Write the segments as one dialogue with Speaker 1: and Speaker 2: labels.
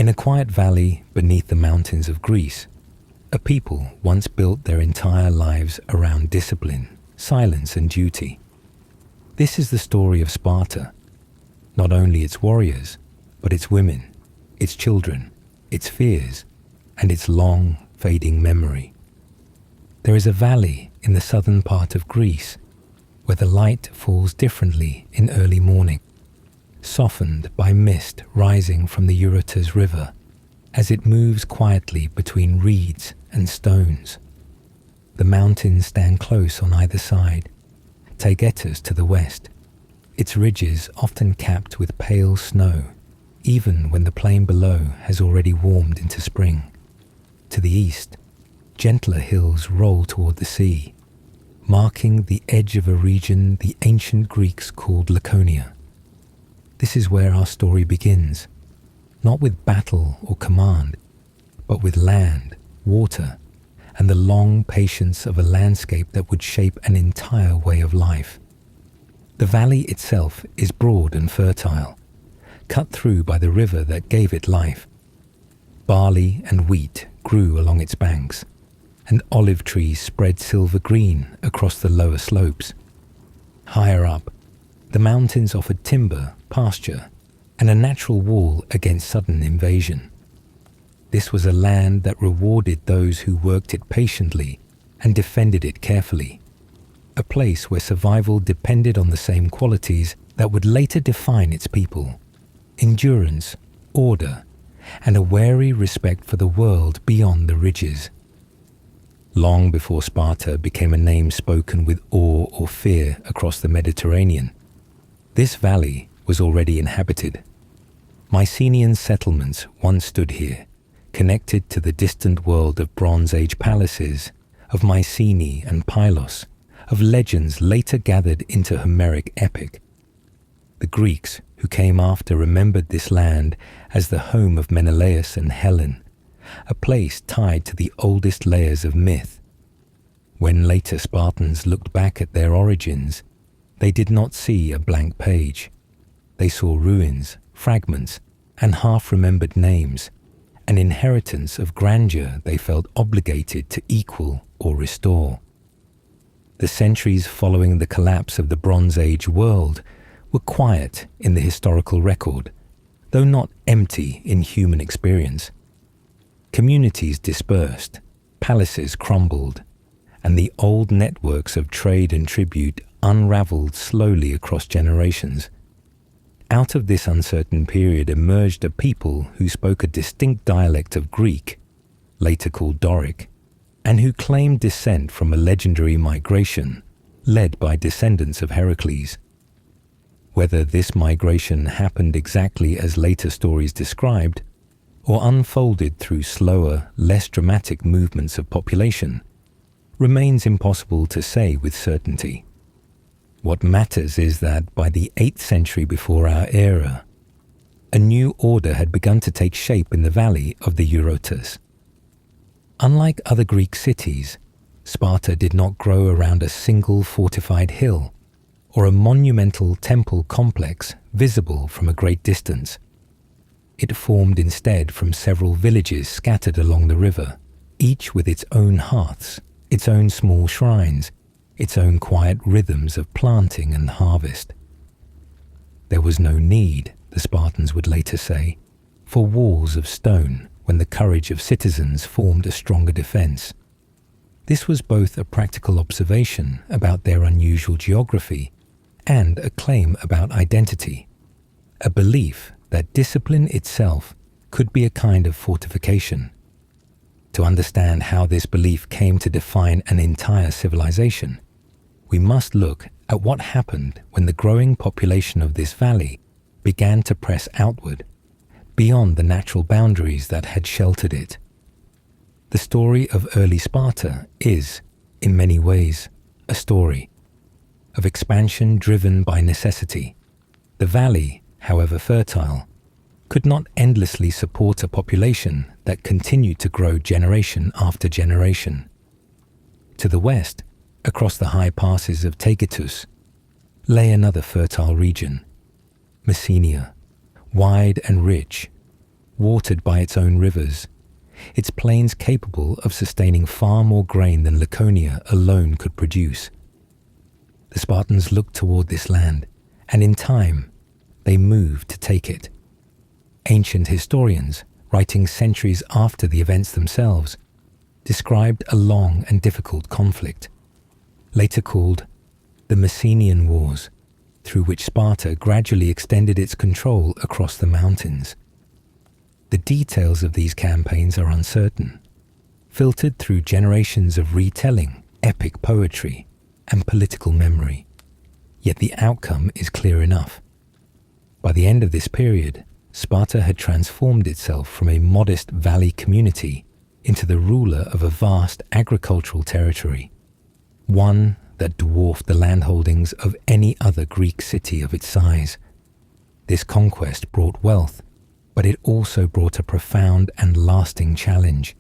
Speaker 1: In a quiet valley beneath the mountains of Greece, a people once built their entire lives around discipline, silence, and duty. This is the story of Sparta, not only its warriors, but its women, its children, its fears, and its long, fading memory. There is a valley in the southern part of Greece where the light falls differently in early morning, softened by mist rising from the Eurotas River as it moves quietly between reeds and stones. The mountains stand close on either side, Taygetus to the west, its ridges often capped with pale snow, even when the plain below has already warmed into spring. To the east, gentler hills roll toward the sea, marking the edge of a region the ancient Greeks called Laconia. This is where our story begins, not with battle or command, but with land, water, and the long patience of a landscape that would shape an entire way of life. The valley itself is broad and fertile, cut through by the river that gave it life. Barley and wheat grew along its banks, and olive trees spread silver green across the lower slopes. Higher up, the mountains offered timber, pasture, and a natural wall against sudden invasion. This was a land that rewarded those who worked it patiently and defended it carefully, a place where survival depended on the same qualities that would later define its people: endurance, order, and a wary respect for the world beyond the ridges. Long before Sparta became a name spoken with awe or fear across the Mediterranean, this valley was already inhabited. Mycenaean settlements once stood here, connected to the distant world of Bronze Age palaces, of Mycenae and Pylos, of legends later gathered into Homeric epic. The Greeks who came after remembered this land as the home of Menelaus and Helen, a place tied to the oldest layers of myth. When later Spartans looked back at their origins, they did not see a blank page. They saw ruins, fragments, and half-remembered names, an inheritance of grandeur they felt obligated to equal or restore. The centuries following the collapse of the Bronze Age world were quiet in the historical record, though not empty in human experience. Communities dispersed, palaces crumbled, and the old networks of trade and tribute unraveled slowly across generations. Out of this uncertain period emerged a people who spoke a distinct dialect of Greek, later called Doric, and who claimed descent from a legendary migration led by descendants of Heracles. Whether this migration happened exactly as later stories described, or unfolded through slower, less dramatic movements of population, remains impossible to say with certainty. What matters is that by the 8th century before our era, a new order had begun to take shape in the valley of the Eurotas. Unlike other Greek cities, Sparta did not grow around a single fortified hill or a monumental temple complex visible from a great distance. It formed instead from several villages scattered along the river, each with its own hearths, its own small shrines, its own quiet rhythms of planting and harvest. There was no need, the Spartans would later say, for walls of stone when the courage of citizens formed a stronger defense. This was both a practical observation about their unusual geography and a claim about identity, a belief that discipline itself could be a kind of fortification. To understand how this belief came to define an entire civilization, we must look at what happened when the growing population of this valley began to press outward, beyond the natural boundaries that had sheltered it. The story of early Sparta is, in many ways, a story of expansion driven by necessity. The valley, however fertile, could not endlessly support a population that continued to grow generation after generation. To the west, across the high passes of Taygetus, lay another fertile region, Messenia, wide and rich, watered by its own rivers, its plains capable of sustaining far more grain than Laconia alone could produce. The Spartans looked toward this land, and in time, they moved to take it. Ancient historians, writing centuries after the events themselves, described a long and difficult conflict, later called the Mycenaean Wars, through which Sparta gradually extended its control across the mountains. The details of these campaigns are uncertain, filtered through generations of retelling, epic poetry, and political memory. Yet the outcome is clear enough. By the end of this period, Sparta had transformed itself from a modest valley community into the ruler of a vast agricultural territory, one that dwarfed the landholdings of any other Greek city of its size. This conquest brought wealth, but it also brought a profound and lasting challenge.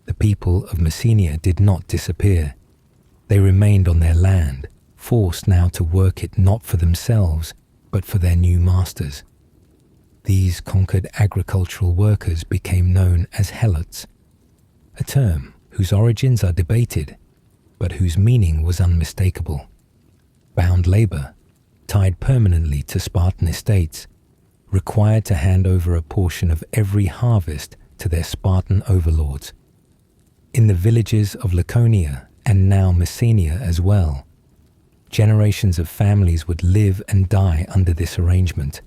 Speaker 1: The people of Messenia did not disappear. They remained on their land, forced now to work it not for themselves, but for their new masters. These conquered agricultural workers became known as Helots, a term whose origins are debated, but whose meaning was unmistakable. Bound labor, tied permanently to Spartan estates, required to hand over a portion of every harvest to their Spartan overlords. In the villages of Laconia and now Messenia as well, generations of families would live and die under this arrangement,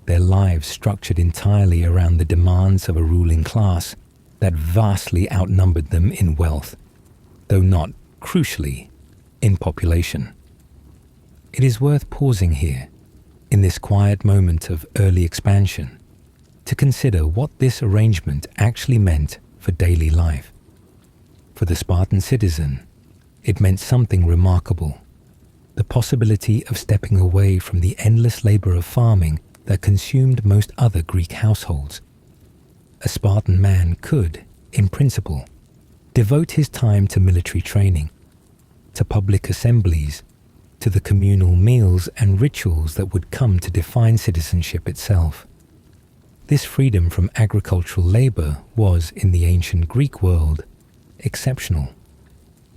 Speaker 1: their lives structured entirely around the demands of a ruling class that vastly outnumbered them in wealth, though not, crucially, in population. It is worth pausing here, in this quiet moment of early expansion, to consider what this arrangement actually meant for daily life. For the Spartan citizen, it meant something remarkable: the possibility of stepping away from the endless labor of farming that consumed most other Greek households. A Spartan man could, in principle, devote his time to military training, to public assemblies, to the communal meals and rituals that would come to define citizenship itself. This freedom from agricultural labor was, in the ancient Greek world, exceptional.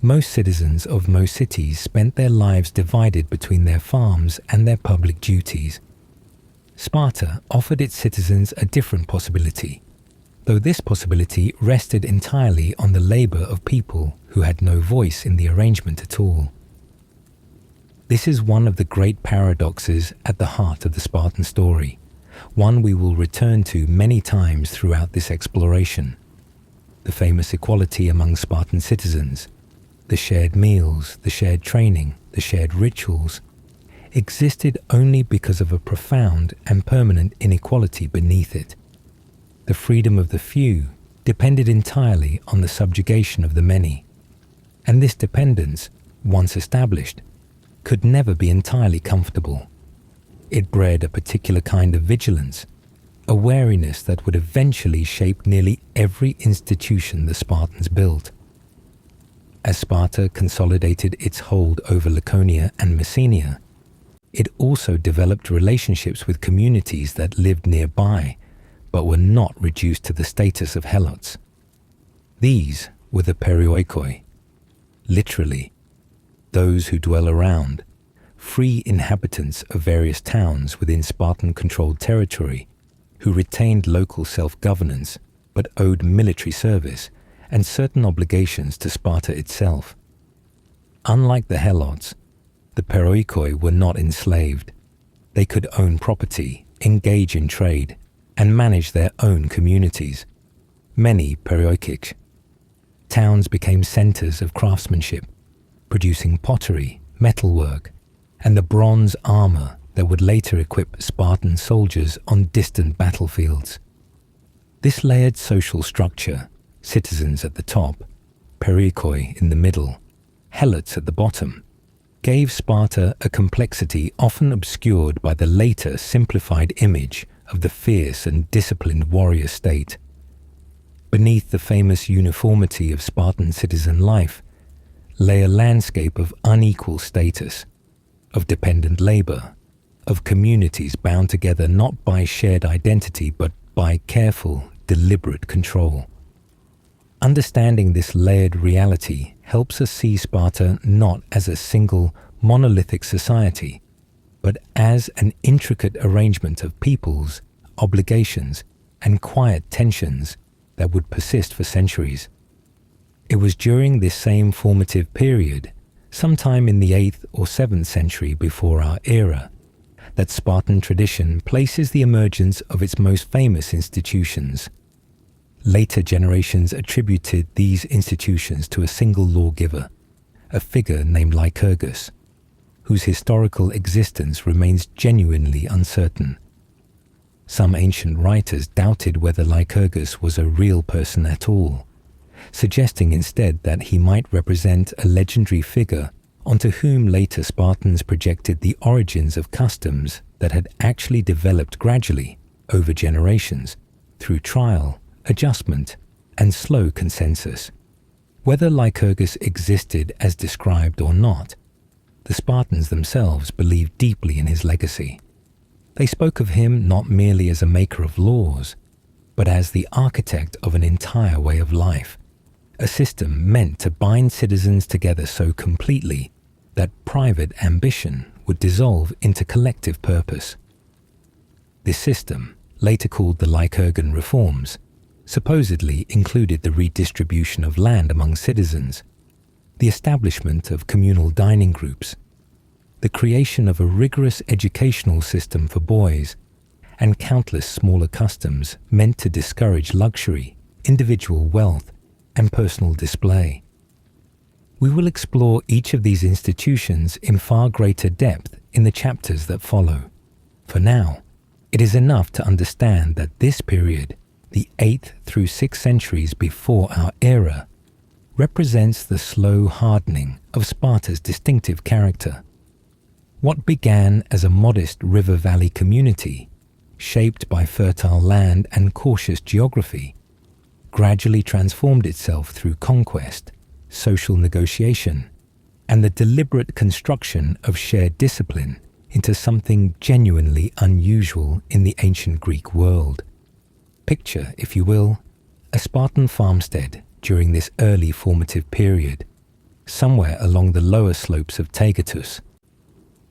Speaker 1: Most citizens of most cities spent their lives divided between their farms and their public duties. Sparta offered its citizens a different possibility, though this possibility rested entirely on the labor of people who had no voice in the arrangement at all. This is one of the great paradoxes at the heart of the Spartan story, one we will return to many times throughout this exploration. The famous equality among Spartan citizens, the shared meals, the shared training, the shared rituals, existed only because of a profound and permanent inequality beneath it. The freedom of the few depended entirely on the subjugation of the many, and this dependence, once established, could never be entirely comfortable. It bred a particular kind of vigilance, a wariness that would eventually shape nearly every institution the Spartans built. As Sparta consolidated its hold over Laconia and Messenia, it also developed relationships with communities that lived nearby, but were not reduced to the status of Helots. These were the perioikoi, literally, those who dwell around, free inhabitants of various towns within Spartan-controlled territory, who retained local self-governance but owed military service and certain obligations to Sparta itself. Unlike the Helots, the perioikoi were not enslaved. They could own property, engage in trade, and manage their own communities. Many perioikoi towns became centers of craftsmanship, producing pottery, metalwork, and the bronze armor that would later equip Spartan soldiers on distant battlefields. This layered social structure, citizens at the top, perioikoi in the middle, helots at the bottom, gave Sparta a complexity often obscured by the later simplified image of the fierce and disciplined warrior state. Beneath the famous uniformity of Spartan citizen life lay a landscape of unequal status, of dependent labor, of communities bound together not by shared identity but by careful, deliberate control. Understanding this layered reality helps us see Sparta not as a single, monolithic society, but as an intricate arrangement of peoples, obligations, and quiet tensions that would persist for centuries. It was during this same formative period, sometime in the 8th or 7th century before our era, that Spartan tradition places the emergence of its most famous institutions. Later generations attributed these institutions to a single lawgiver, a figure named Lycurgus, whose historical existence remains genuinely uncertain. Some ancient writers doubted whether Lycurgus was a real person at all, suggesting instead that he might represent a legendary figure onto whom later Spartans projected the origins of customs that had actually developed gradually over generations through trial, adjustment, and slow consensus. Whether Lycurgus existed as described or not, the Spartans themselves believed deeply in his legacy. They spoke of him not merely as a maker of laws, but as the architect of an entire way of life, a system meant to bind citizens together so completely that private ambition would dissolve into collective purpose. This system, later called the Lycurgan reforms, supposedly included the redistribution of land among citizens, the establishment of communal dining groups, the creation of a rigorous educational system for boys, and countless smaller customs meant to discourage luxury, individual wealth, and personal display. We will explore each of these institutions in far greater depth in the chapters that follow. For now, it is enough to understand that this period, the 8th through 6th centuries before our era, represents the slow hardening of Sparta's distinctive character. What began as a modest river valley community, shaped by fertile land and cautious geography, gradually transformed itself through conquest, social negotiation, and the deliberate construction of shared discipline into something genuinely unusual in the ancient Greek world. Picture, if you will, a Spartan farmstead during this early formative period, somewhere along the lower slopes of Taygetus.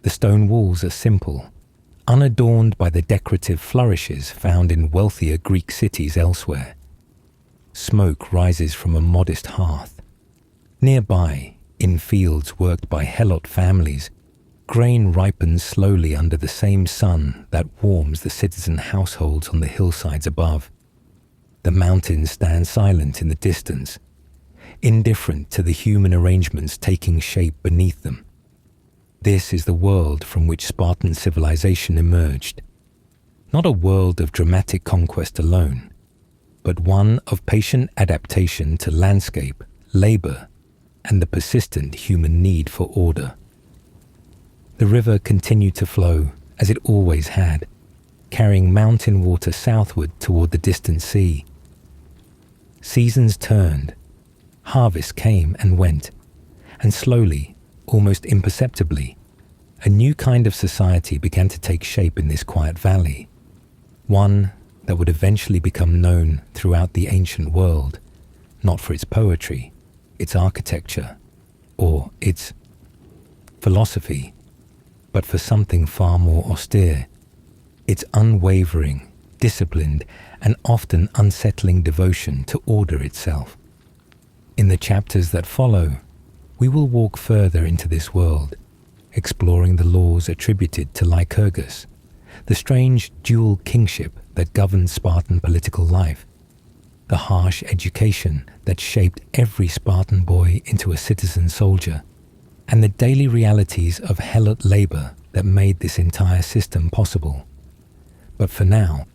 Speaker 1: The stone walls are simple, unadorned by the decorative flourishes found in wealthier Greek cities elsewhere. Smoke rises from a modest hearth. Nearby, in fields worked by Helot families, grain ripens slowly under the same sun that warms the citizen households on the hillsides above. The mountains stand silent in the distance, indifferent to the human arrangements taking shape beneath them. This is the world from which Spartan civilization emerged. Not a world of dramatic conquest alone, but one of patient adaptation to landscape, labor, and the persistent human need for order. The river continued to flow as it always had, carrying mountain water southward toward the distant sea. Seasons turned, harvest came and went, and slowly, almost imperceptibly, a new kind of society began to take shape in this quiet valley, one that would eventually become known throughout the ancient world, not for its poetry, its architecture, or its philosophy, but for something far more austere, its unwavering, disciplined, and often unsettling devotion to order itself. In the chapters that follow, we will walk further into this world, exploring the laws attributed to Lycurgus, the strange dual kingship that governed Spartan political life, the harsh education that shaped every Spartan boy into a citizen soldier, and the daily realities of Helot labor that made this entire system possible. But for now,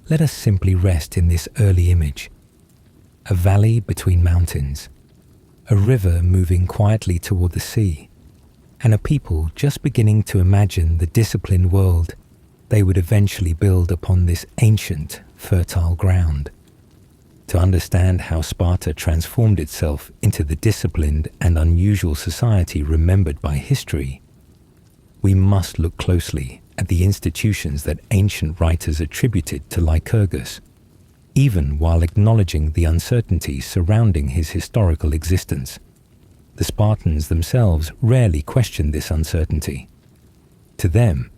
Speaker 1: let us simply rest in this early image. A valley between mountains, a river moving quietly toward the sea, and a people just beginning to imagine the disciplined world they would eventually build upon this ancient, fertile ground. To understand how Sparta transformed itself into the disciplined and unusual society remembered by history, we must look closely at the institutions that ancient writers attributed to Lycurgus, even while acknowledging the uncertainty surrounding his historical existence. The Spartans themselves rarely questioned this uncertainty. To them,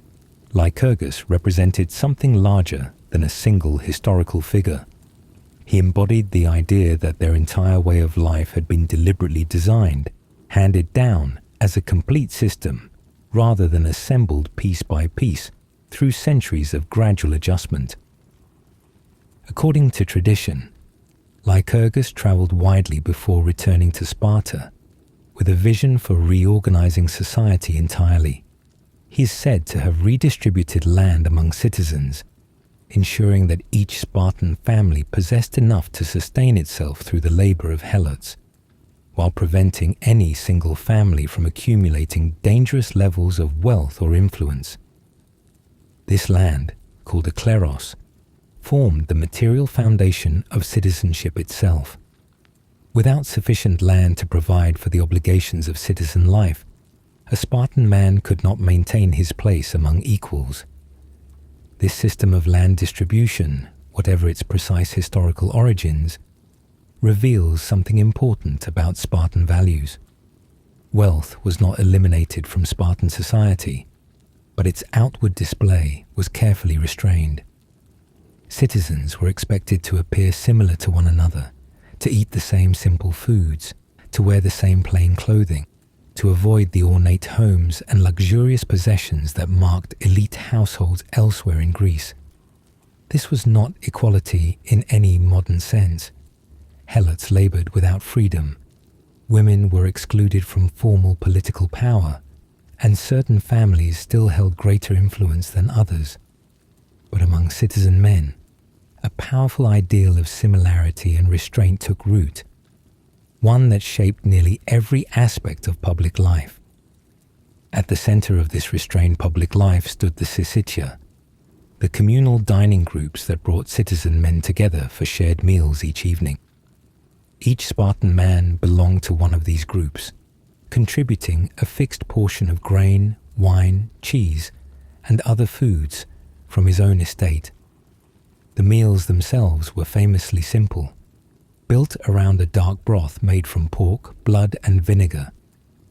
Speaker 1: Lycurgus represented something larger than a single historical figure. He embodied the idea that their entire way of life had been deliberately designed, handed down as a complete system, rather than assembled piece by piece through centuries of gradual adjustment. According to tradition, Lycurgus traveled widely before returning to Sparta, with a vision for reorganizing society entirely. He is said to have redistributed land among citizens, ensuring that each Spartan family possessed enough to sustain itself through the labor of helots, while preventing any single family from accumulating dangerous levels of wealth or influence. This land, called a kleros, formed the material foundation of citizenship itself. Without sufficient land to provide for the obligations of citizen life, a Spartan man could not maintain his place among equals. This system of land distribution, whatever its precise historical origins, reveals something important about Spartan values. Wealth was not eliminated from Spartan society, but its outward display was carefully restrained. Citizens were expected to appear similar to one another, to eat the same simple foods, to wear the same plain clothing, to avoid the ornate homes and luxurious possessions that marked elite households elsewhere in Greece. This was not equality in any modern sense. Helots labored without freedom. Women were excluded from formal political power, and certain families still held greater influence than others. But among citizen men, a powerful ideal of similarity and restraint took root, one that shaped nearly every aspect of public life. At the center of this restrained public life stood the syssitia, the communal dining groups that brought citizen men together for shared meals each evening. Each Spartan man belonged to one of these groups, contributing a fixed portion of grain, wine, cheese, and other foods from his own estate. The meals themselves were famously simple, built around a dark broth made from pork, blood, and vinegar,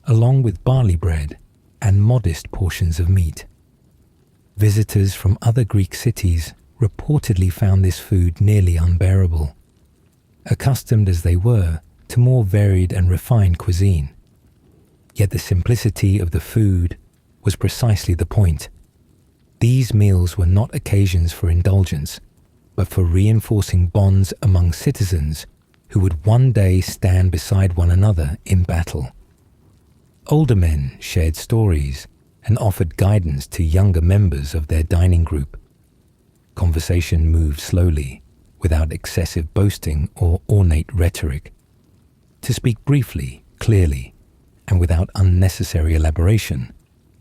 Speaker 1: along with barley bread and modest portions of meat. Visitors from other Greek cities reportedly found this food nearly unbearable, accustomed as they were to more varied and refined cuisine. Yet the simplicity of the food was precisely the point. These meals were not occasions for indulgence, but for reinforcing bonds among citizens who would one day stand beside one another in battle. Older men shared stories and offered guidance to younger members of their dining group. Conversation moved slowly, without excessive boasting or ornate rhetoric. To speak briefly, clearly, and without unnecessary elaboration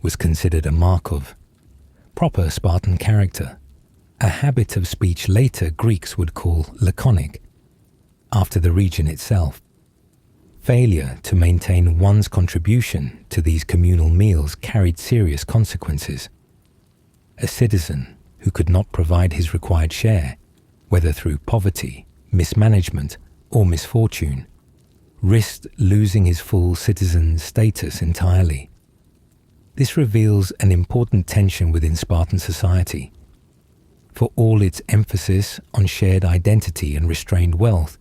Speaker 1: was considered a mark of proper Spartan character, a habit of speech later Greeks would call laconic, after the region itself. Failure to maintain one's contribution to these communal meals carried serious consequences. A citizen who could not provide his required share, whether through poverty, mismanagement, or misfortune, risked losing his full citizen status entirely. This reveals an important tension within Spartan society. For all its emphasis on shared identity and restrained wealth,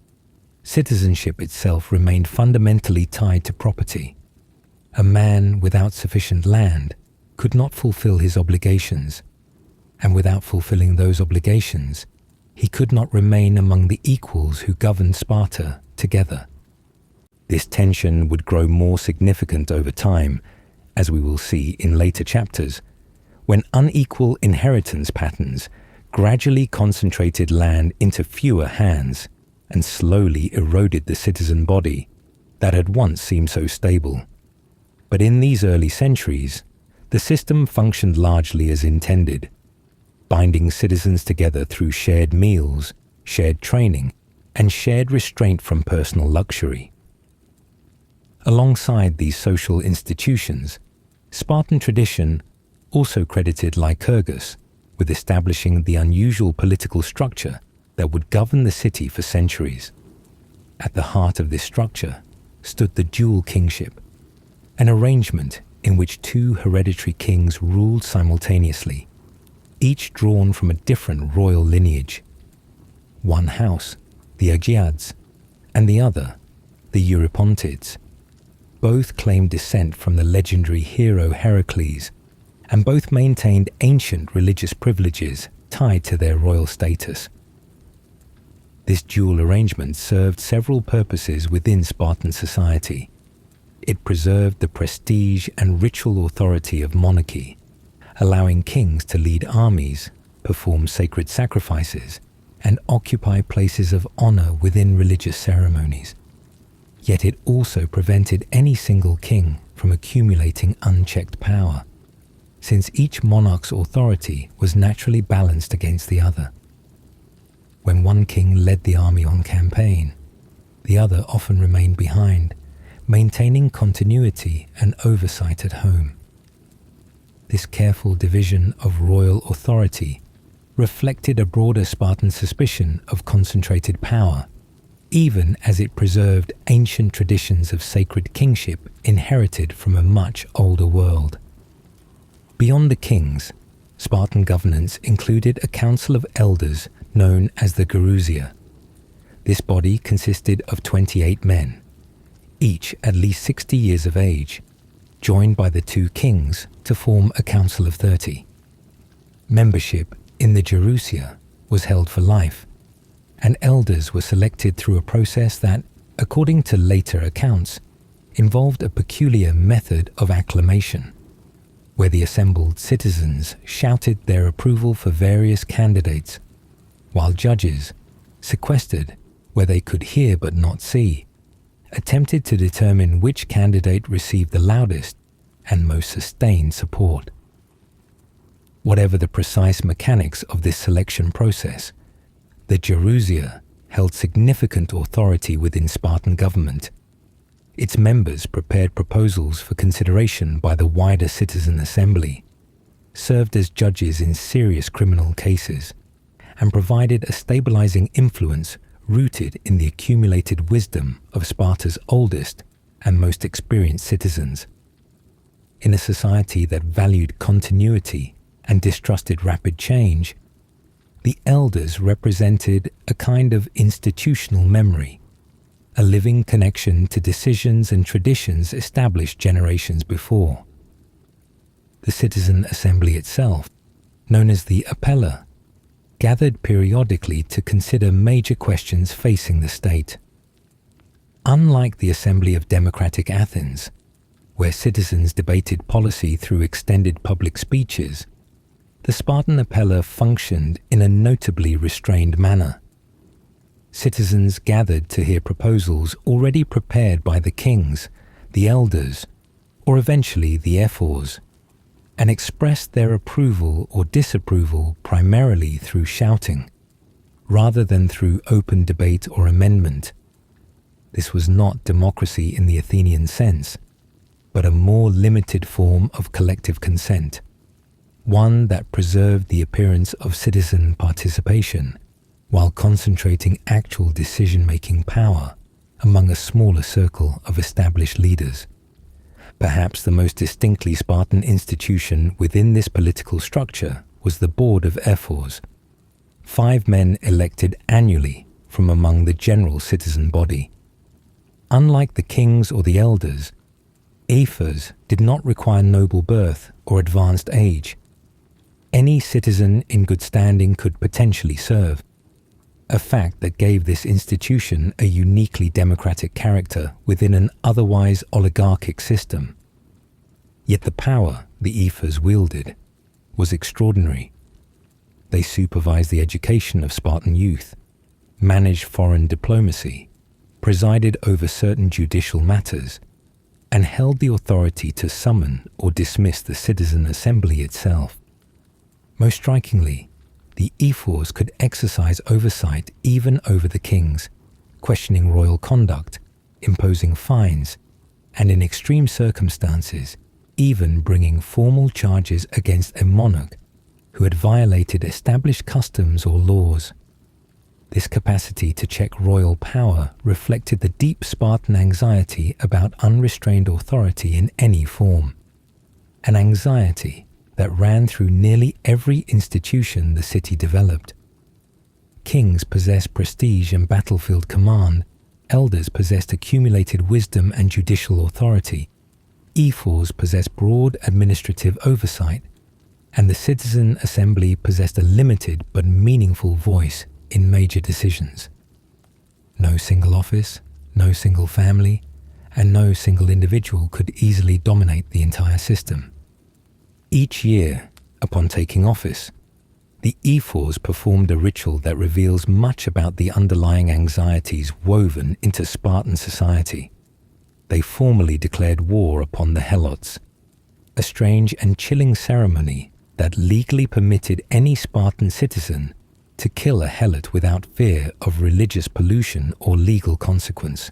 Speaker 1: citizenship itself remained fundamentally tied to property. A man without sufficient land could not fulfill his obligations, and without fulfilling those obligations, he could not remain among the equals who governed Sparta together. This tension would grow more significant over time, as we will see in later chapters, when unequal inheritance patterns gradually concentrated land into fewer hands and slowly eroded the citizen body that had once seemed so stable. But in these early centuries, the system functioned largely as intended, binding citizens together through shared meals, shared training, and shared restraint from personal luxury. Alongside these social institutions, Spartan tradition also credited Lycurgus with establishing the unusual political structure that would govern the city for centuries. At the heart of this structure stood the dual kingship, an arrangement in which two hereditary kings ruled simultaneously, each drawn from a different royal lineage. One house, the Agiads, and the other, the Eurypontids. Both claimed descent from the legendary hero Heracles, and both maintained ancient religious privileges tied to their royal status. This dual arrangement served several purposes within Spartan society. It preserved the prestige and ritual authority of monarchy, allowing kings to lead armies, perform sacred sacrifices, and occupy places of honor within religious ceremonies. Yet it also prevented any single king from accumulating unchecked power, since each monarch's authority was naturally balanced against the other. When one king led the army on campaign, the other often remained behind, maintaining continuity and oversight at home. This careful division of royal authority reflected a broader Spartan suspicion of concentrated power, even as it preserved ancient traditions of sacred kingship inherited from a much older world. Beyond the kings, Spartan governance included a council of elders known as the Gerousia. This body consisted of 28 men, each at least 60 years of age, joined by the two kings to form a council of 30. Membership in the Gerousia was held for life, and elders were selected through a process that, according to later accounts, involved a peculiar method of acclamation, where the assembled citizens shouted their approval for various candidates, while judges, sequestered where they could hear but not see, attempted to determine which candidate received the loudest and most sustained support. Whatever the precise mechanics of this selection process, the Gerousia held significant authority within Spartan government. Its members prepared proposals for consideration by the wider citizen assembly, served as judges in serious criminal cases, and provided a stabilizing influence rooted in the accumulated wisdom of Sparta's oldest and most experienced citizens. In a society that valued continuity and distrusted rapid change, the elders represented a kind of institutional memory, a living connection to decisions and traditions established generations before. The citizen assembly itself, known as the Apella, gathered periodically to consider major questions facing the state. Unlike the assembly of democratic Athens, where citizens debated policy through extended public speeches, the Spartan Apella functioned in a notably restrained manner. Citizens gathered to hear proposals already prepared by the kings, the elders, or eventually the ephors, and expressed their approval or disapproval primarily through shouting, rather than through open debate or amendment. This was not democracy in the Athenian sense, but a more limited form of collective consent, one that preserved the appearance of citizen participation while concentrating actual decision-making power among a smaller circle of established leaders. Perhaps the most distinctly Spartan institution within this political structure was the Board of Ephors, 5 men elected annually from among the general citizen body. Unlike the kings or the elders, ephors did not require noble birth or advanced age. Any citizen in good standing could potentially serve, a fact that gave this institution a uniquely democratic character within an otherwise oligarchic system. Yet the power the ephors wielded was extraordinary. They supervised the education of Spartan youth, managed foreign diplomacy, presided over certain judicial matters, and held the authority to summon or dismiss the citizen assembly itself. Most strikingly, the ephors could exercise oversight even over the kings, questioning royal conduct, imposing fines, and in extreme circumstances, even bringing formal charges against a monarch who had violated established customs or laws. This capacity to check royal power reflected the deep Spartan anxiety about unrestrained authority in any form, an anxiety that ran through nearly every institution the city developed. Kings possessed prestige and battlefield command, elders possessed accumulated wisdom and judicial authority, ephors possessed broad administrative oversight, and the citizen assembly possessed a limited but meaningful voice in major decisions. No single office, no single family, and no single individual could easily dominate the entire system. Each year, upon taking office, the ephors performed a ritual that reveals much about the underlying anxieties woven into Spartan society. They formally declared war upon the Helots, a strange and chilling ceremony that legally permitted any Spartan citizen to kill a Helot without fear of religious pollution or legal consequence.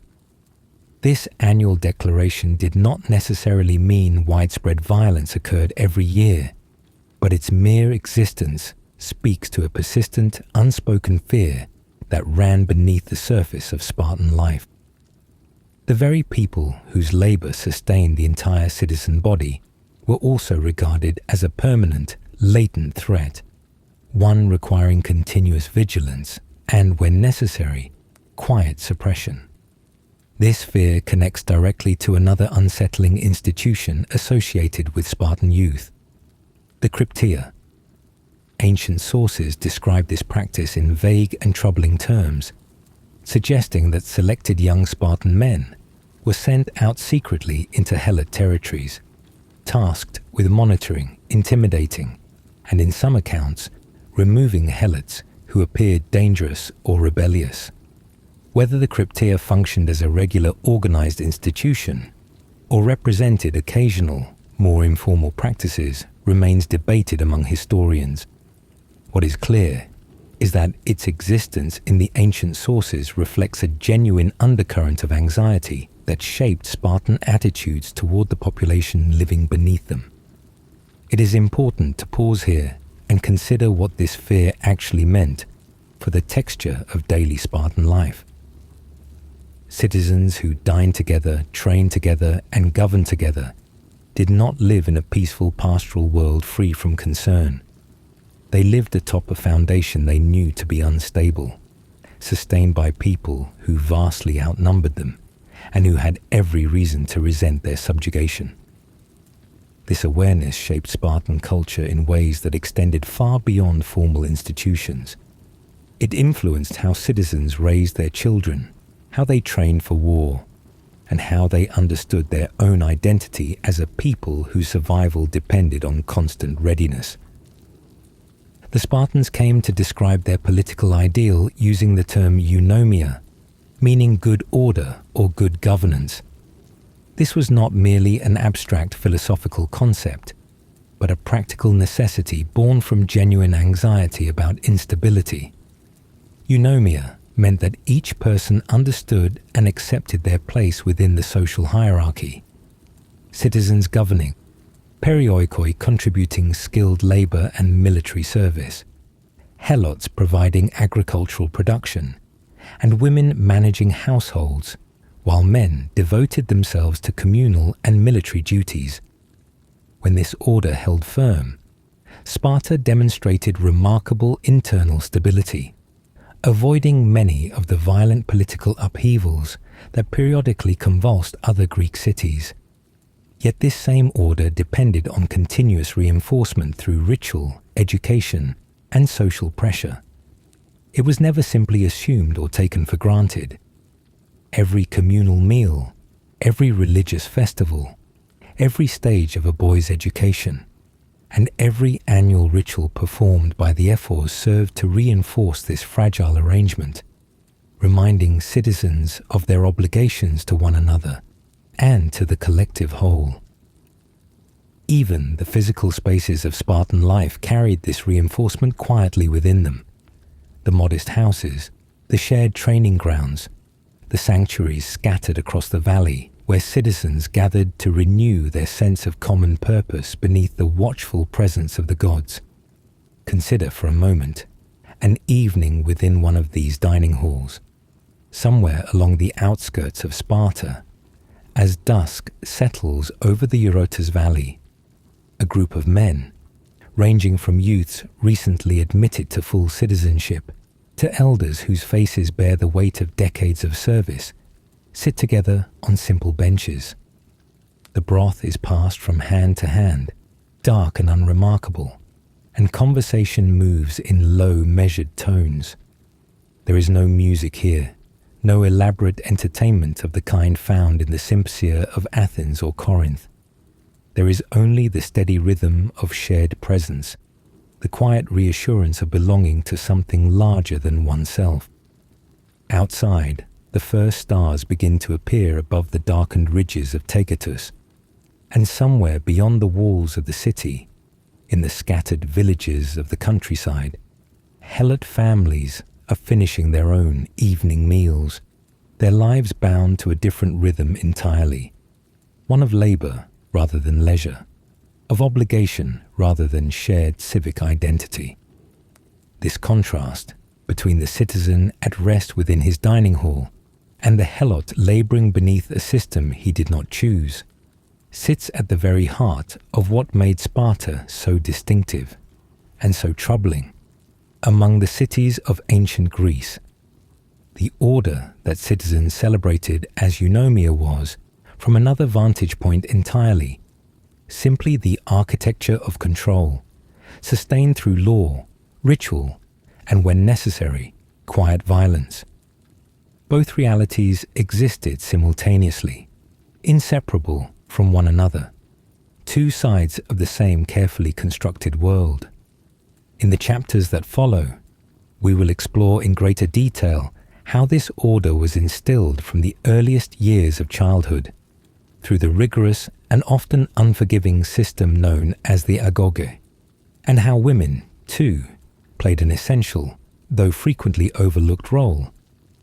Speaker 1: This annual declaration did not necessarily mean widespread violence occurred every year, but its mere existence speaks to a persistent, unspoken fear that ran beneath the surface of Spartan life. The very people whose labor sustained the entire citizen body were also regarded as a permanent, latent threat, one requiring continuous vigilance and, when necessary, quiet suppression. This fear connects directly to another unsettling institution associated with Spartan youth, the Crypteia. Ancient sources describe this practice in vague and troubling terms, suggesting that selected young Spartan men were sent out secretly into Helot territories, tasked with monitoring, intimidating, and in some accounts, removing Helots who appeared dangerous or rebellious. Whether the Crypteia functioned as a regular organized institution or represented occasional, more informal practices remains debated among historians. What is clear is that its existence in the ancient sources reflects a genuine undercurrent of anxiety that shaped Spartan attitudes toward the population living beneath them. It is important to pause here and consider what this fear actually meant for the texture of daily Spartan life. Citizens who dined together, trained together, and governed together did not live in a peaceful pastoral world free from concern. They lived atop a foundation they knew to be unstable, sustained by people who vastly outnumbered them and who had every reason to resent their subjugation. This awareness shaped Spartan culture in ways that extended far beyond formal institutions. It influenced how citizens raised their children, how they trained for war, and how they understood their own identity as a people whose survival depended on constant readiness. The Spartans came to describe their political ideal using the term eunomia, meaning good order or good governance. This was not merely an abstract philosophical concept, but a practical necessity born from genuine anxiety about instability. Eunomia meant that each person understood and accepted their place within the social hierarchy. Citizens governing, perioikoi contributing skilled labor and military service, helots providing agricultural production, and women managing households, while men devoted themselves to communal and military duties. When this order held firm, Sparta demonstrated remarkable internal stability, avoiding many of the violent political upheavals that periodically convulsed other Greek cities. Yet this same order depended on continuous reinforcement through ritual, education, and social pressure. It was never simply assumed or taken for granted. Every communal meal, every religious festival, every stage of a boy's education, and every annual ritual performed by the ephors served to reinforce this fragile arrangement, reminding citizens of their obligations to one another and to the collective whole. Even the physical spaces of Spartan life carried this reinforcement quietly within them. The modest houses, the shared training grounds, the sanctuaries scattered across the valley where citizens gathered to renew their sense of common purpose beneath the watchful presence of the gods. Consider for a moment an evening within one of these dining halls, somewhere along the outskirts of Sparta, as dusk settles over the Eurotas Valley, a group of men, ranging from youths recently admitted to full citizenship to elders whose faces bear the weight of decades of service, sit together on simple benches. The broth is passed from hand to hand, dark and unremarkable, and conversation moves in low, measured tones. There is no music here, no elaborate entertainment of the kind found in the Sympsia of Athens or Corinth. There is only the steady rhythm of shared presence, the quiet reassurance of belonging to something larger than oneself. Outside, the first stars begin to appear above the darkened ridges of Tegetus, and somewhere beyond the walls of the city, in the scattered villages of the countryside, Helot families are finishing their own evening meals, their lives bound to a different rhythm entirely, one of labor rather than leisure, of obligation rather than shared civic identity. This contrast between the citizen at rest within his dining hall and the Helot laboring beneath a system he did not choose sits at the very heart of what made Sparta so distinctive and so troubling among the cities of ancient Greece. The order that citizens celebrated as eunomia was, from another vantage point entirely, simply the architecture of control, sustained through law, ritual, and when necessary, quiet violence. Both realities existed simultaneously, inseparable from one another, two sides of the same carefully constructed world. In the chapters that follow, we will explore in greater detail how this order was instilled from the earliest years of childhood, through the rigorous and often unforgiving system known as the Agoge, and how women, too, played an essential, though frequently overlooked role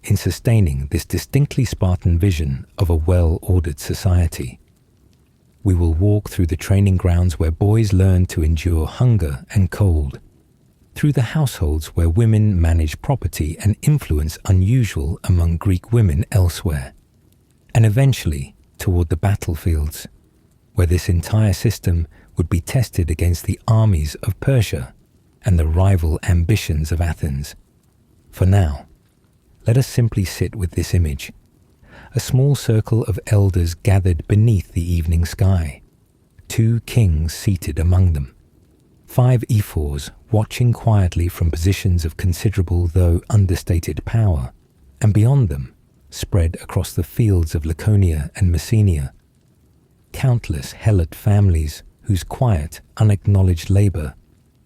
Speaker 1: in sustaining this distinctly Spartan vision of a well-ordered society. We will walk through the training grounds where boys learn to endure hunger and cold, through the households where women manage property and influence unusual among Greek women elsewhere, and eventually toward the battlefields, where this entire system would be tested against the armies of Persia and the rival ambitions of Athens. For now, let us simply sit with this image. A small circle of elders gathered beneath the evening sky, two kings seated among them, 5 ephors watching quietly from positions of considerable though understated power, and beyond them, spread across the fields of Laconia and Messenia, countless Helot families whose quiet, unacknowledged labor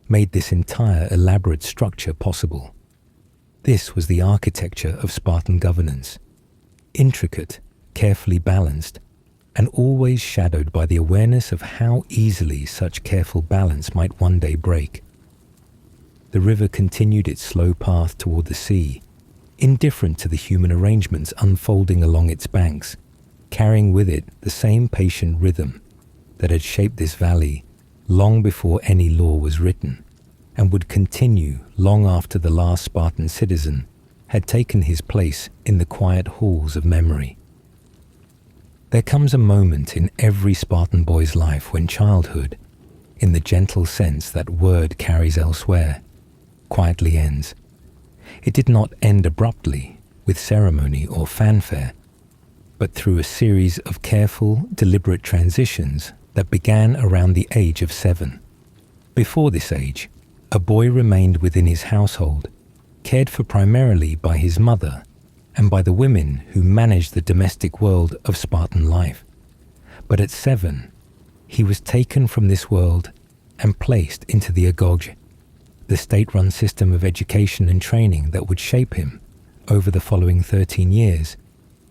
Speaker 1: made this entire elaborate structure possible. This was the architecture of Spartan governance, intricate, carefully balanced, and always shadowed by the awareness of how easily such careful balance might one day break. The river continued its slow path toward the sea, indifferent to the human arrangements unfolding along its banks, carrying with it the same patient rhythm that had shaped this valley long before any law was written, and would continue long after the last Spartan citizen had taken his place in the quiet halls of memory. There comes a moment in every Spartan boy's life when childhood, in the gentle sense that word carries elsewhere, quietly ends. It did not end abruptly, with ceremony or fanfare, but through a series of careful, deliberate transitions that began around the age of 7. Before this age, a boy remained within his household, cared for primarily by his mother and by the women who managed the domestic world of Spartan life. But at 7, he was taken from this world and placed into the Agoge, the state-run system of education and training that would shape him, over the following 13 years,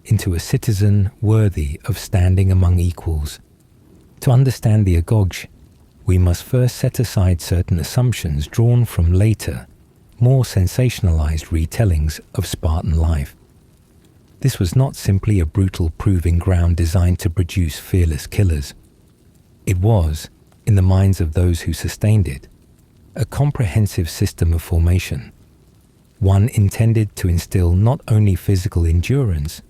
Speaker 1: into a citizen worthy of standing among equals. To understand the Agoge, we must first set aside certain assumptions drawn from later, more sensationalized retellings of Spartan life. This was not simply a brutal proving ground designed to produce fearless killers. It was, in the minds of those who sustained it, a comprehensive system of formation, one intended to instill not only physical endurance,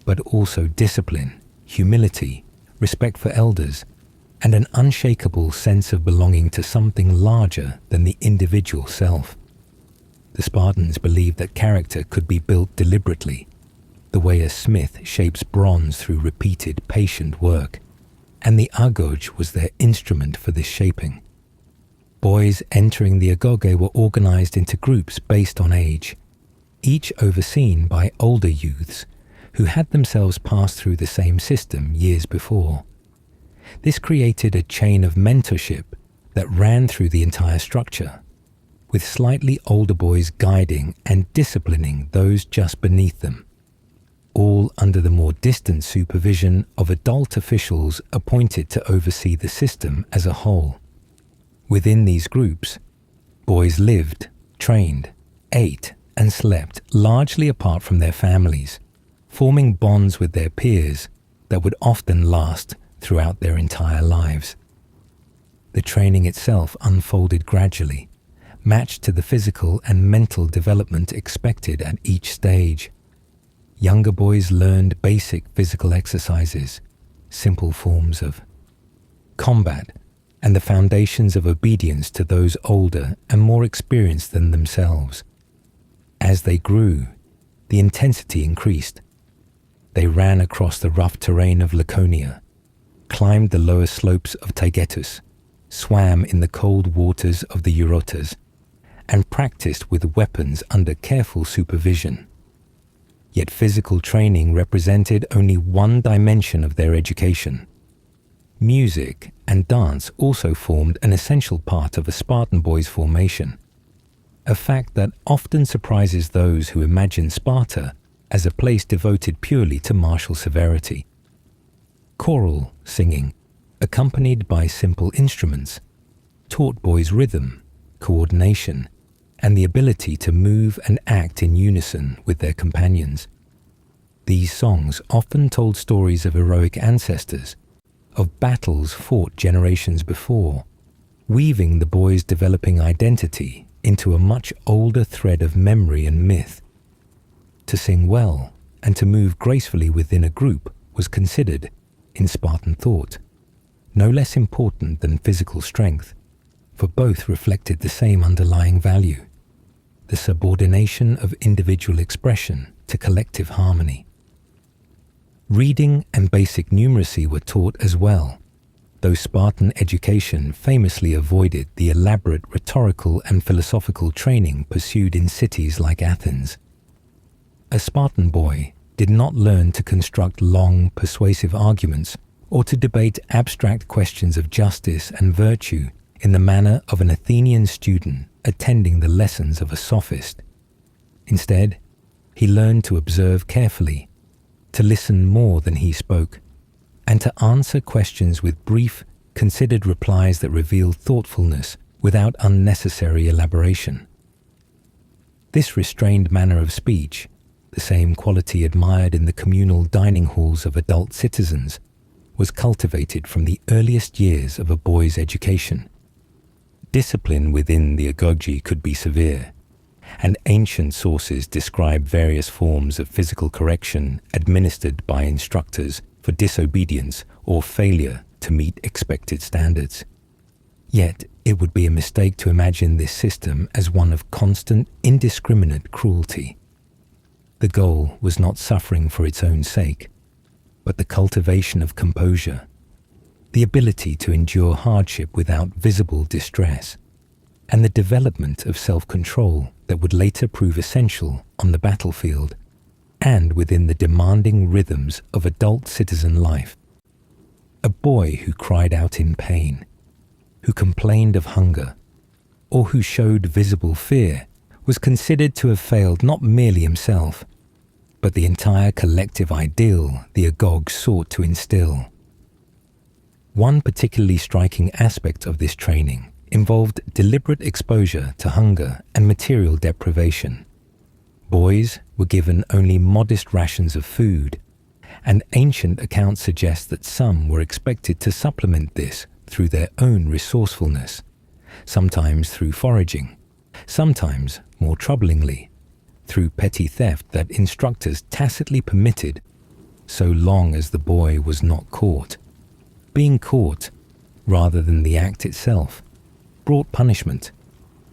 Speaker 1: but also discipline, humility, respect for elders, and an unshakable sense of belonging to something larger than the individual self. The Spartans believed that character could be built deliberately, the way a smith shapes bronze through repeated, patient work, and the Agoge was their instrument for this shaping. Boys entering the Agoge were organized into groups based on age, each overseen by older youths who had themselves passed through the same system years before. This created a chain of mentorship that ran through the entire structure, with slightly older boys guiding and disciplining those just beneath them, all under the more distant supervision of adult officials appointed to oversee the system as a whole. Within these groups, boys lived, trained, ate, and slept largely apart from their families, forming bonds with their peers that would often last throughout their entire lives. The training itself unfolded gradually, matched to the physical and mental development expected at each stage. Younger boys learned basic physical exercises, simple forms of combat, and the foundations of obedience to those older and more experienced than themselves. As they grew, the intensity increased. They ran across the rough terrain of Laconia, climbed the lower slopes of Taygetus, swam in the cold waters of the Eurotas, and practiced with weapons under careful supervision. Yet physical training represented only one dimension of their education. Music and dance also formed an essential part of a Spartan boy's formation, a fact that often surprises those who imagine Sparta as a place devoted purely to martial severity. Choral singing, accompanied by simple instruments, taught boys rhythm, coordination, and the ability to move and act in unison with their companions. These songs often told stories of heroic ancestors, of battles fought generations before, weaving the boys' developing identity into a much older thread of memory and myth. To sing well and to move gracefully within a group was considered, in Spartan thought, no less important than physical strength, for both reflected the same underlying value: the subordination of individual expression to collective harmony. Reading and basic numeracy were taught as well, though Spartan education famously avoided the elaborate rhetorical and philosophical training pursued in cities like Athens. A Spartan boy did not learn to construct long, persuasive arguments or to debate abstract questions of justice and virtue in the manner of an Athenian student attending the lessons of a sophist. Instead, he learned to observe carefully, to listen more than he spoke, and to answer questions with brief, considered replies that revealed thoughtfulness without unnecessary elaboration. This restrained manner of speech, the same quality admired in the communal dining halls of adult citizens, was cultivated from the earliest years of a boy's education. Discipline within the Agoge could be severe, and ancient sources describe various forms of physical correction administered by instructors for disobedience or failure to meet expected standards. Yet, it would be a mistake to imagine this system as one of constant, indiscriminate cruelty. The goal was not suffering for its own sake, but the cultivation of composure, the ability to endure hardship without visible distress, and the development of self-control that would later prove essential on the battlefield and within the demanding rhythms of adult citizen life. A boy who cried out in pain, who complained of hunger, or who showed visible fear was considered to have failed not merely himself, but the entire collective ideal the Agoge sought to instill. One particularly striking aspect of this training involved deliberate exposure to hunger and material deprivation. Boys were given only modest rations of food, and ancient accounts suggest that some were expected to supplement this through their own resourcefulness, sometimes through foraging, sometimes, more troublingly, through petty theft that instructors tacitly permitted so long as the boy was not caught. Being caught, rather than the act itself, brought punishment,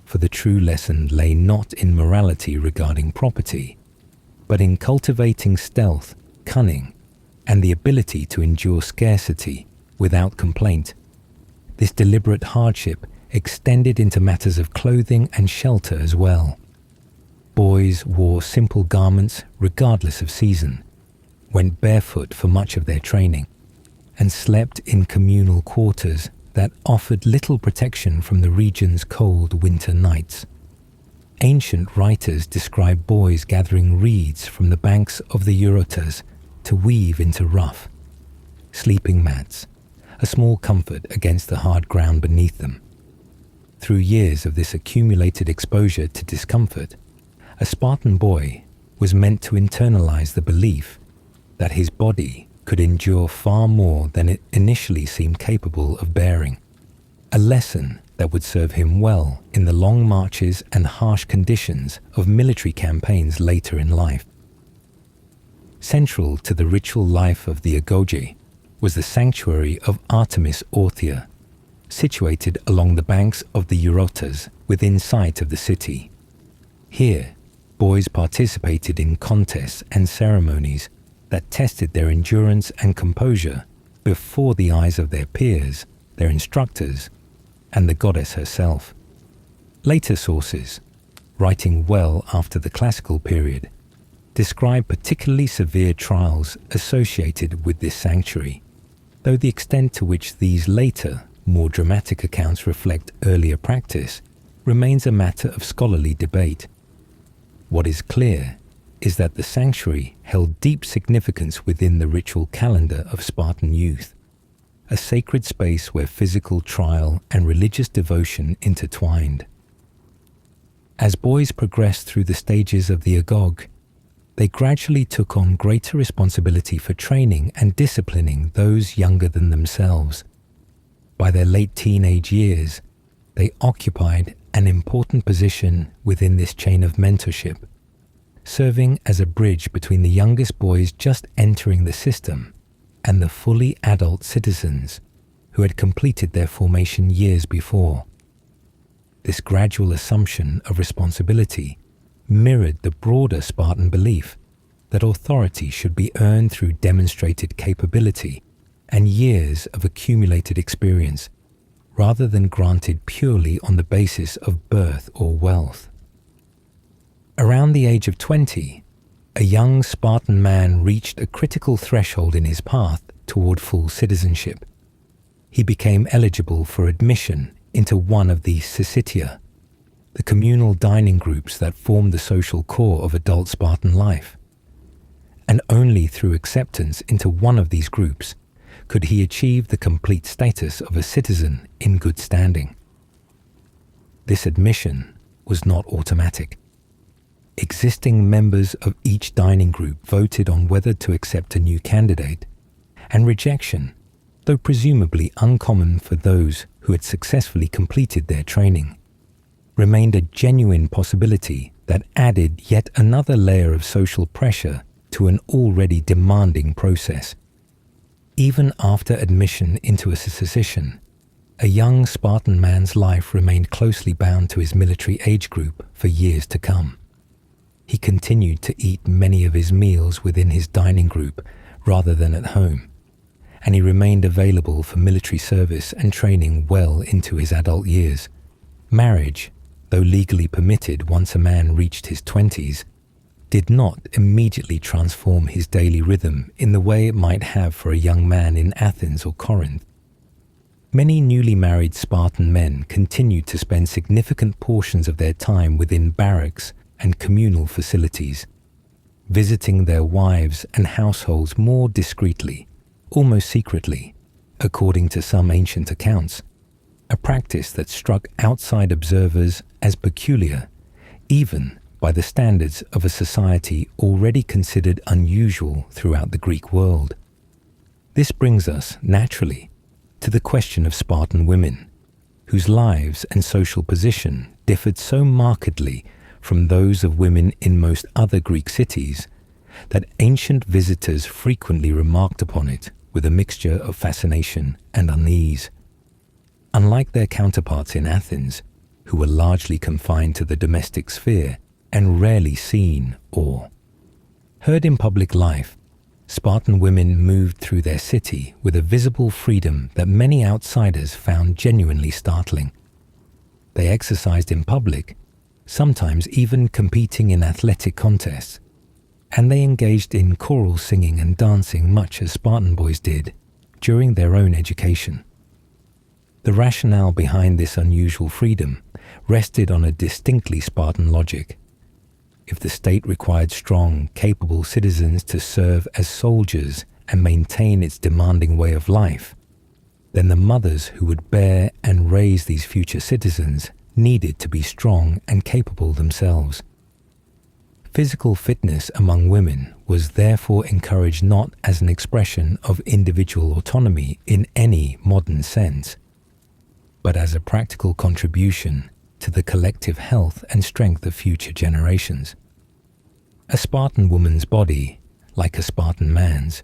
Speaker 1: for the true lesson lay not in morality regarding property, but in cultivating stealth, cunning, and the ability to endure scarcity without complaint. This deliberate hardship extended into matters of clothing and shelter as well. Boys wore simple garments regardless of season, went barefoot for much of their training, and slept in communal quarters that offered little protection from the region's cold winter nights. Ancient writers describe boys gathering reeds from the banks of the Eurotas to weave into rough, sleeping mats, a small comfort against the hard ground beneath them. Through years of this accumulated exposure to discomfort, a Spartan boy was meant to internalize the belief that his body could endure far more than it initially seemed capable of bearing, a lesson that would serve him well in the long marches and harsh conditions of military campaigns later in life. Central to the ritual life of the Agoge was the sanctuary of Artemis Orthia, situated along the banks of the Eurotas within sight of the city. Here, boys participated in contests and ceremonies that tested their endurance and composure before the eyes of their peers, their instructors, and the goddess herself. Later sources, writing well after the classical period, describe particularly severe trials associated with this sanctuary, though the extent to which these later, more dramatic accounts reflect earlier practice remains a matter of scholarly debate. What is clear is that the sanctuary held deep significance within the ritual calendar of Spartan youth, a sacred space where physical trial and religious devotion intertwined. As boys progressed through the stages of the Agoge, they gradually took on greater responsibility for training and disciplining those younger than themselves. By their late teenage years, they occupied an important position within this chain of mentorship, serving as a bridge between the youngest boys just entering the system and the fully adult citizens who had completed their formation years before. This gradual assumption of responsibility mirrored the broader Spartan belief that authority should be earned through demonstrated capability and years of accumulated experience, rather than granted purely on the basis of birth or wealth. Around the age of 20, a young Spartan man reached a critical threshold in his path toward full citizenship. He became eligible for admission into one of the Syssitia, the communal dining groups that formed the social core of adult Spartan life. And only through acceptance into one of these groups could he achieve the complete status of a citizen in good standing. This admission was not automatic. Existing members of each dining group voted on whether to accept a new candidate, and rejection, though presumably uncommon for those who had successfully completed their training, remained a genuine possibility that added yet another layer of social pressure to an already demanding process. Even after admission into a Syssitia, a young Spartan man's life remained closely bound to his military age group for years to come. He continued to eat many of his meals within his dining group rather than at home, and he remained available for military service and training well into his adult years. Marriage, though legally permitted once a man reached his 20s, did not immediately transform his daily rhythm in the way it might have for a young man in Athens or Corinth. Many newly married Spartan men continued to spend significant portions of their time within barracks and communal facilities, visiting their wives and households more discreetly, almost secretly, according to some ancient accounts, a practice that struck outside observers as peculiar, even by the standards of a society already considered unusual throughout the Greek world. This brings us, naturally, to the question of Spartan women, whose lives and social position differed so markedly from those of women in most other Greek cities that ancient visitors frequently remarked upon it with a mixture of fascination and unease. Unlike their counterparts in Athens, who were largely confined to the domestic sphere and rarely seen or heard in public life, Spartan women moved through their city with a visible freedom that many outsiders found genuinely startling. They exercised in public, sometimes even competing in athletic contests, and they engaged in choral singing and dancing much as Spartan boys did during their own education. The rationale behind this unusual freedom rested on a distinctly Spartan logic. If the state required strong, capable citizens to serve as soldiers and maintain its demanding way of life, then the mothers who would bear and raise these future citizens needed to be strong and capable themselves. Physical fitness among women was therefore encouraged not as an expression of individual autonomy in any modern sense, but as a practical contribution to the collective health and strength of future generations. A Spartan woman's body, like a Spartan man's,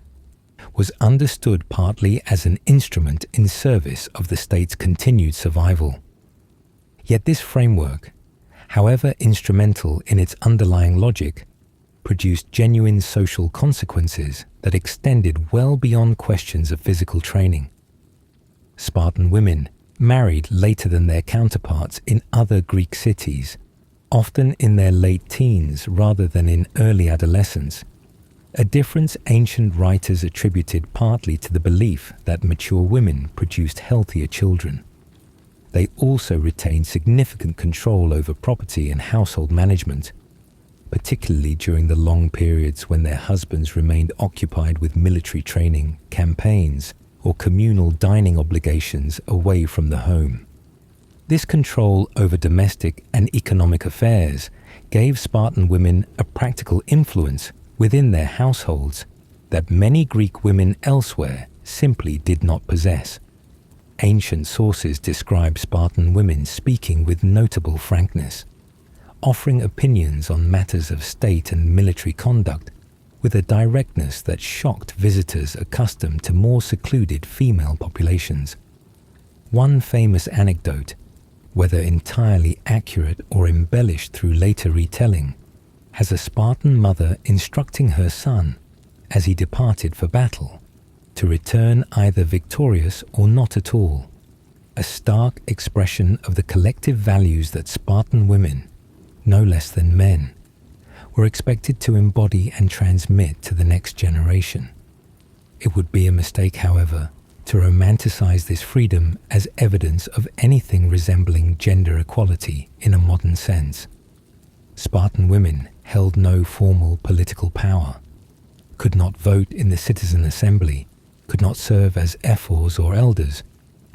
Speaker 1: was understood partly as an instrument in service of the state's continued survival. Yet this framework, however instrumental in its underlying logic, produced genuine social consequences that extended well beyond questions of physical training. Spartan women married later than their counterparts in other Greek cities, often in their late teens rather than in early adolescence, a difference ancient writers attributed partly to the belief that mature women produced healthier children. They also retained significant control over property and household management, particularly during the long periods when their husbands remained occupied with military training, campaigns, or communal dining obligations away from the home. This control over domestic and economic affairs gave Spartan women a practical influence within their households that many Greek women elsewhere simply did not possess. Ancient sources describe Spartan women speaking with notable frankness, offering opinions on matters of state and military conduct with a directness that shocked visitors accustomed to more secluded female populations. One famous anecdote, whether entirely accurate or embellished through later retelling, has a Spartan mother instructing her son, as he departed for battle, to return either victorious or not at all, a stark expression of the collective values that Spartan women, no less than men, were expected to embody and transmit to the next generation. It would be a mistake, however, to romanticize this freedom as evidence of anything resembling gender equality in a modern sense. Spartan women held no formal political power, could not vote in the citizen assembly, could not serve as ephors or elders,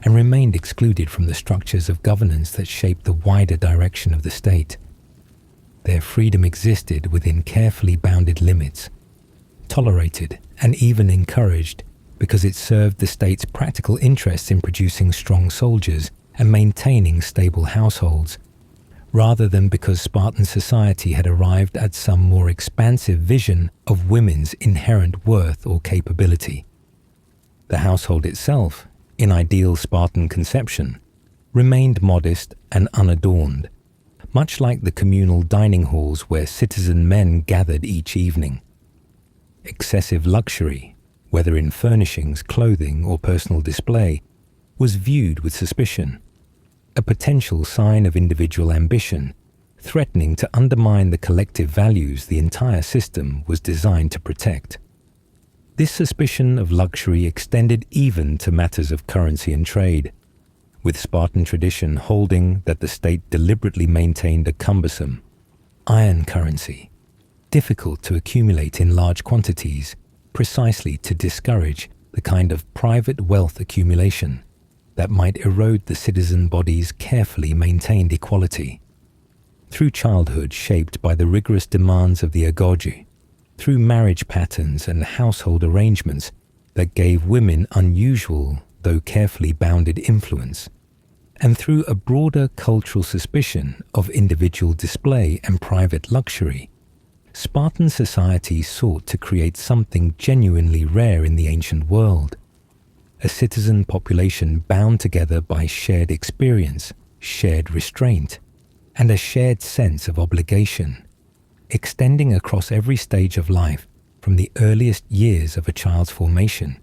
Speaker 1: and remained excluded from the structures of governance that shaped the wider direction of the state. Their freedom existed within carefully bounded limits, tolerated and even encouraged because it served the state's practical interests in producing strong soldiers and maintaining stable households, rather than because Spartan society had arrived at some more expansive vision of women's inherent worth or capability. The household itself, in ideal Spartan conception, remained modest and unadorned, much like the communal dining halls where citizen men gathered each evening. Excessive luxury, whether in furnishings, clothing, or personal display, was viewed with suspicion, a potential sign of individual ambition, threatening to undermine the collective values the entire system was designed to protect. This suspicion of luxury extended even to matters of currency and trade, with Spartan tradition holding that the state deliberately maintained a cumbersome, iron currency, difficult to accumulate in large quantities, precisely to discourage the kind of private wealth accumulation that might erode the citizen body's carefully maintained equality. Through childhood shaped by the rigorous demands of the Agoge, through marriage patterns and household arrangements that gave women unusual, though carefully bounded influence, and through a broader cultural suspicion of individual display and private luxury, Spartan society sought to create something genuinely rare in the ancient world: a citizen population bound together by shared experience, shared restraint, and a shared sense of obligation, extending across every stage of life, from the earliest years of a child's formation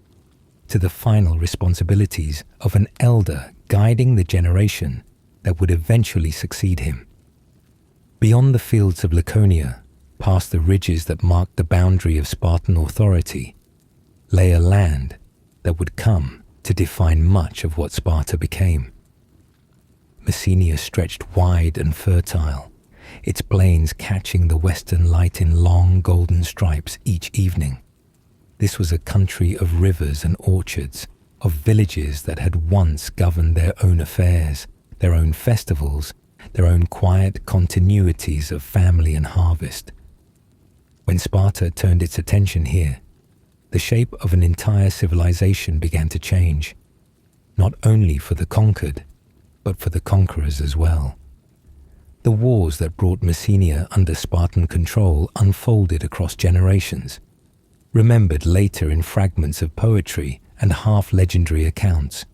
Speaker 1: to the final responsibilities of an elder guiding the generation that would eventually succeed him. Beyond the fields of Laconia, past the ridges that marked the boundary of Spartan authority, lay a land that would come to define much of what Sparta became. Messenia stretched wide and fertile, its plains catching the western light in long golden stripes each evening. This was a country of rivers and orchards, of villages that had once governed their own affairs, their own festivals, their own quiet continuities of family and harvest. When Sparta turned its attention here, the shape of an entire civilization began to change, not only for the conquered, but for the conquerors as well. The wars that brought Messenia under Spartan control unfolded across generations, remembered later in fragments of poetry and half-legendary accounts.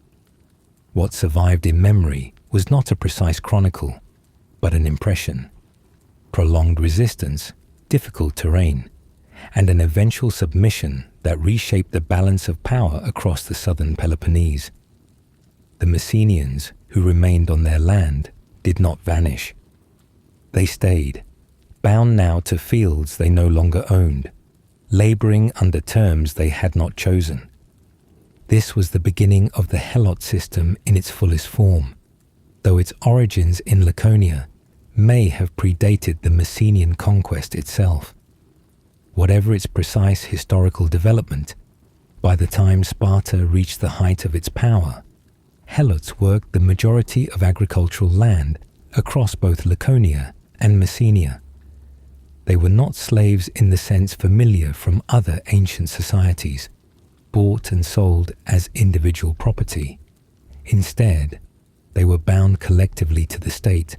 Speaker 1: What survived in memory was not a precise chronicle, but an impression: prolonged resistance, difficult terrain, and an eventual submission that reshaped the balance of power across the southern Peloponnese. The Messenians, who remained on their land, did not vanish. They stayed, bound now to fields they no longer owned, laboring under terms they had not chosen. This was the beginning of the Helot system in its fullest form, though its origins in Laconia may have predated the Messenian conquest itself. Whatever its precise historical development, by the time Sparta reached the height of its power, Helots worked the majority of agricultural land across both Laconia and Messenia. They were not slaves in the sense familiar from other ancient societies, bought and sold as individual property. Instead, they were bound collectively to the state,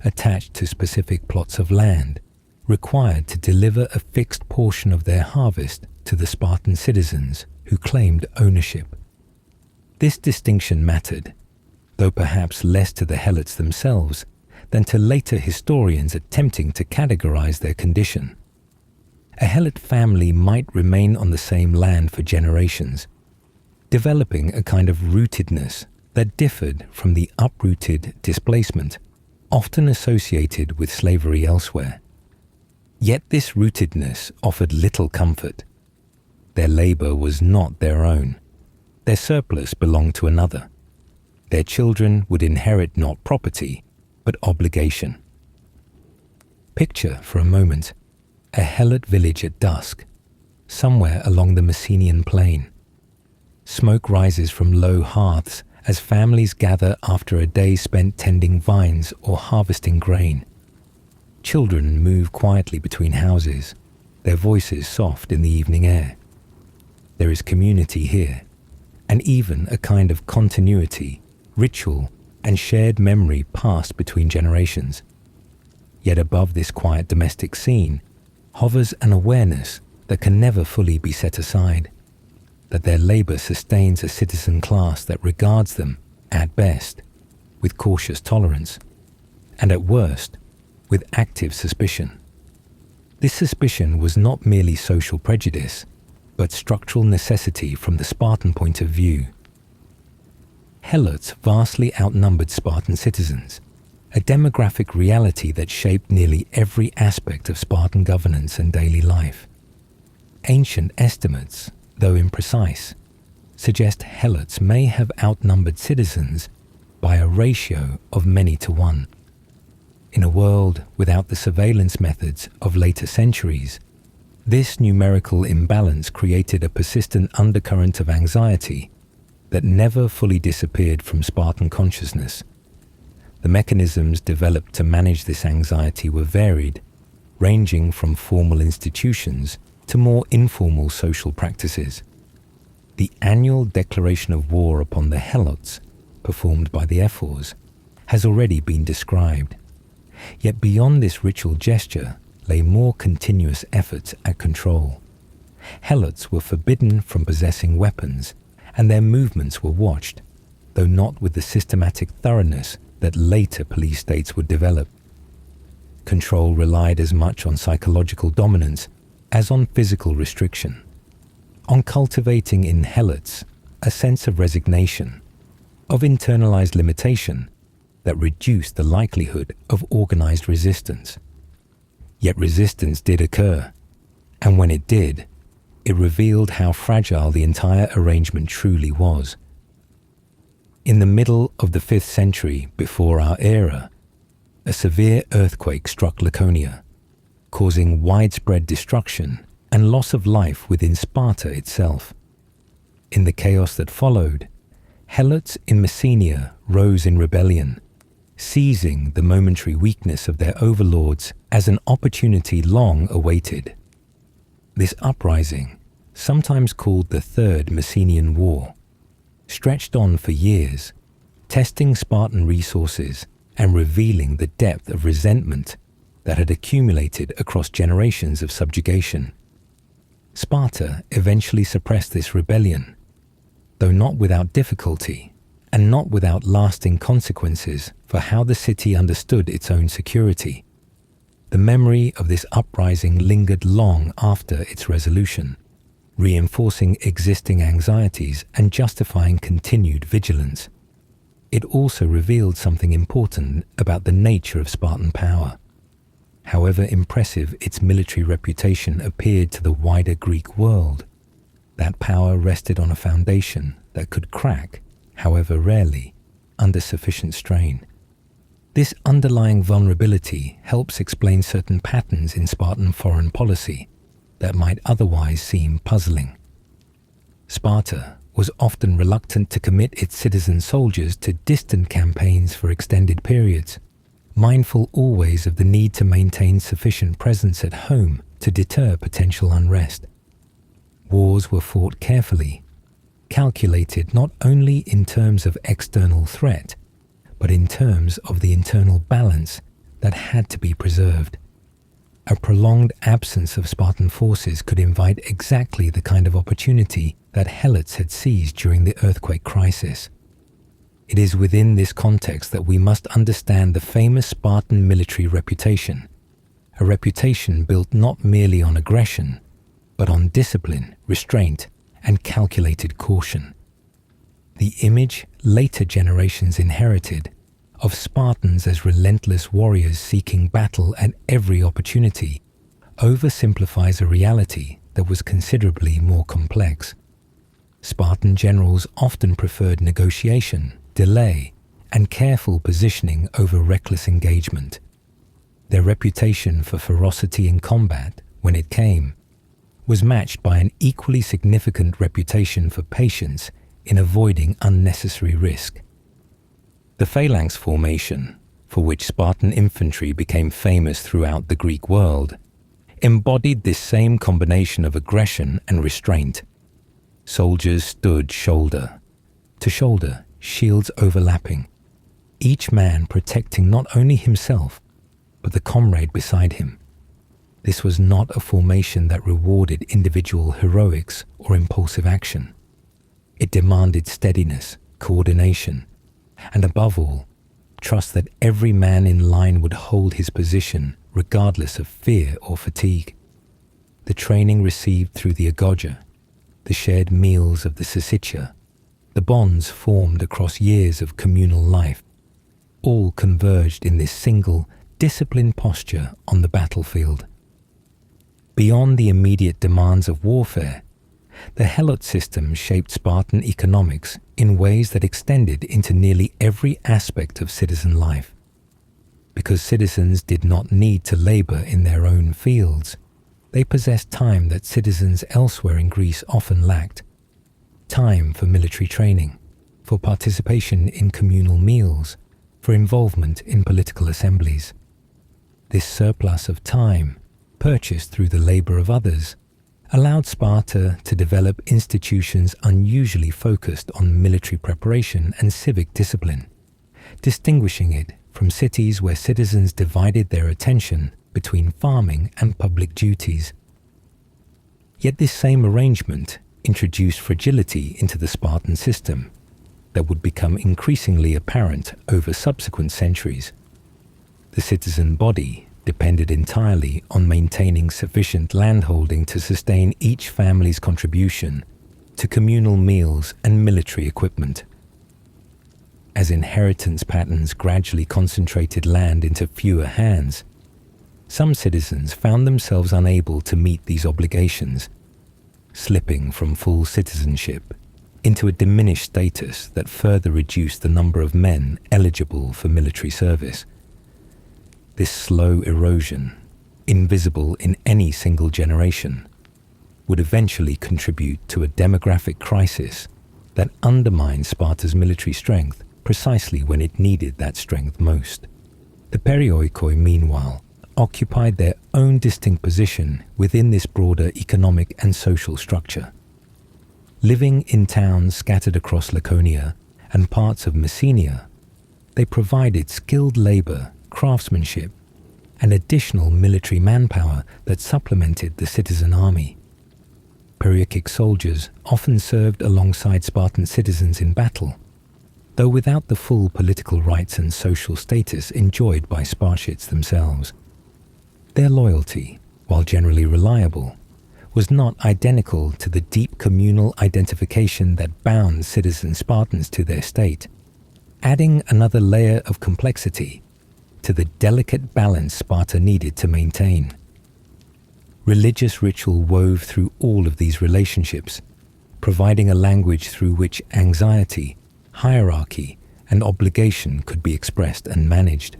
Speaker 1: attached to specific plots of land, required to deliver a fixed portion of their harvest to the Spartan citizens who claimed ownership. This distinction mattered, though perhaps less to the Helots themselves than to later historians attempting to categorize their condition. A Helot family might remain on the same land for generations, developing a kind of rootedness that differed from the uprooted displacement often associated with slavery elsewhere. Yet this rootedness offered little comfort. Their labor was not their own. Their surplus belonged to another. Their children would inherit not property, but obligation. Picture, for a moment, a Helot village at dusk, somewhere along the Messenian plain. Smoke rises from low hearths as families gather after a day spent tending vines or harvesting grain. Children move quietly between houses, their voices soft in the evening air. There is community here, and even a kind of continuity, ritual, and shared memory passed between generations. Yet above this quiet domestic scene hovers an awareness that can never fully be set aside, that their labor sustains a citizen class that regards them, at best, with cautious tolerance, and at worst, with active suspicion. This suspicion was not merely social prejudice, but structural necessity from the Spartan point of view. Helots vastly outnumbered Spartan citizens, a demographic reality that shaped nearly every aspect of Spartan governance and daily life. Ancient estimates, though imprecise, suggest Helots may have outnumbered citizens by a ratio of many to one. In a world without the surveillance methods of later centuries, this numerical imbalance created a persistent undercurrent of anxiety that never fully disappeared from Spartan consciousness. The mechanisms developed to manage this anxiety were varied, ranging from formal institutions to more informal social practices. The annual declaration of war upon the Helots performed by the ephors, has already been described. Yet beyond this ritual gesture lay more continuous efforts at control. Helots were forbidden from possessing weapons, and their movements were watched, though not with the systematic thoroughness that later police states would develop. Control relied as much on psychological dominance as on physical restriction, on cultivating in helots a sense of resignation, of internalized limitation that reduced the likelihood of organized resistance. Yet resistance did occur, and when it did, it revealed how fragile the entire arrangement truly was. In the middle of the 5th century before our era, a severe earthquake struck Laconia, causing widespread destruction and loss of life within Sparta itself. In the chaos that followed, Helots in Messenia rose in rebellion, seizing the momentary weakness of their overlords as an opportunity long awaited. This uprising, sometimes called the Third Messenian War, stretched on for years, testing Spartan resources and revealing the depth of resentment that had accumulated across generations of subjugation. Sparta eventually suppressed this rebellion, though not without difficulty and not without lasting consequences for how the city understood its own security. The memory of this uprising lingered long after its resolution, reinforcing existing anxieties and justifying continued vigilance. It also revealed something important about the nature of Spartan power. However impressive its military reputation appeared to the wider Greek world, that power rested on a foundation that could crack, however rarely, under sufficient strain. This underlying vulnerability helps explain certain patterns in Spartan foreign policy that might otherwise seem puzzling. Sparta was often reluctant to commit its citizen soldiers to distant campaigns for extended periods, mindful always of the need to maintain sufficient presence at home to deter potential unrest. Wars were fought carefully, calculated not only in terms of external threat, but in terms of the internal balance that had to be preserved. A prolonged absence of Spartan forces could invite exactly the kind of opportunity that Helots had seized during the earthquake crisis. It is within this context that we must understand the famous Spartan military reputation, a reputation built not merely on aggression, but on discipline, restraint, and calculated caution. The image later generations inherited of Spartans as relentless warriors seeking battle at every opportunity oversimplifies a reality that was considerably more complex. Spartan generals often preferred negotiation, delay, and careful positioning over reckless engagement. Their reputation for ferocity in combat, when it came, was matched by an equally significant reputation for patience in avoiding unnecessary risk. The phalanx formation, for which Spartan infantry became famous throughout the Greek world, embodied this same combination of aggression and restraint. Soldiers stood shoulder to shoulder, shields overlapping, each man protecting not only himself, but the comrade beside him. This was not a formation that rewarded individual heroics or impulsive action. It demanded steadiness, coordination, and above all, trust that every man in line would hold his position regardless of fear or fatigue. The training received through the Agoge, the shared meals of the Syssitia, the bonds formed across years of communal life, all converged in this single, disciplined posture on the battlefield. Beyond the immediate demands of warfare, the Helot system shaped Spartan economics in ways that extended into nearly every aspect of citizen life. Because citizens did not need to labor in their own fields, they possessed time that citizens elsewhere in Greece often lacked. Time for military training, for participation in communal meals, for involvement in political assemblies. This surplus of time, purchased through the labor of others, allowed Sparta to develop institutions unusually focused on military preparation and civic discipline, distinguishing it from cities where citizens divided their attention between farming and public duties. Yet this same arrangement introduced fragility into the Spartan system that would become increasingly apparent over subsequent centuries. The citizen body depended entirely on maintaining sufficient landholding to sustain each family's contribution to communal meals and military equipment. As inheritance patterns gradually concentrated land into fewer hands, some citizens found themselves unable to meet these obligations, slipping from full citizenship into a diminished status that further reduced the number of men eligible for military service. This slow erosion, invisible in any single generation, would eventually contribute to a demographic crisis that undermined Sparta's military strength precisely when it needed that strength most. The perioikoi, meanwhile, occupied their own distinct position within this broader economic and social structure. Living in towns scattered across Laconia and parts of Messenia, they provided skilled labor, craftsmanship, and additional military manpower that supplemented the citizen army. Periokic soldiers often served alongside Spartan citizens in battle, though without the full political rights and social status enjoyed by Spartiates themselves. Their loyalty, while generally reliable, was not identical to the deep communal identification that bound citizen Spartans to their state, adding another layer of complexity to the delicate balance Sparta needed to maintain. Religious ritual wove through all of these relationships, providing a language through which anxiety, hierarchy, and obligation could be expressed and managed.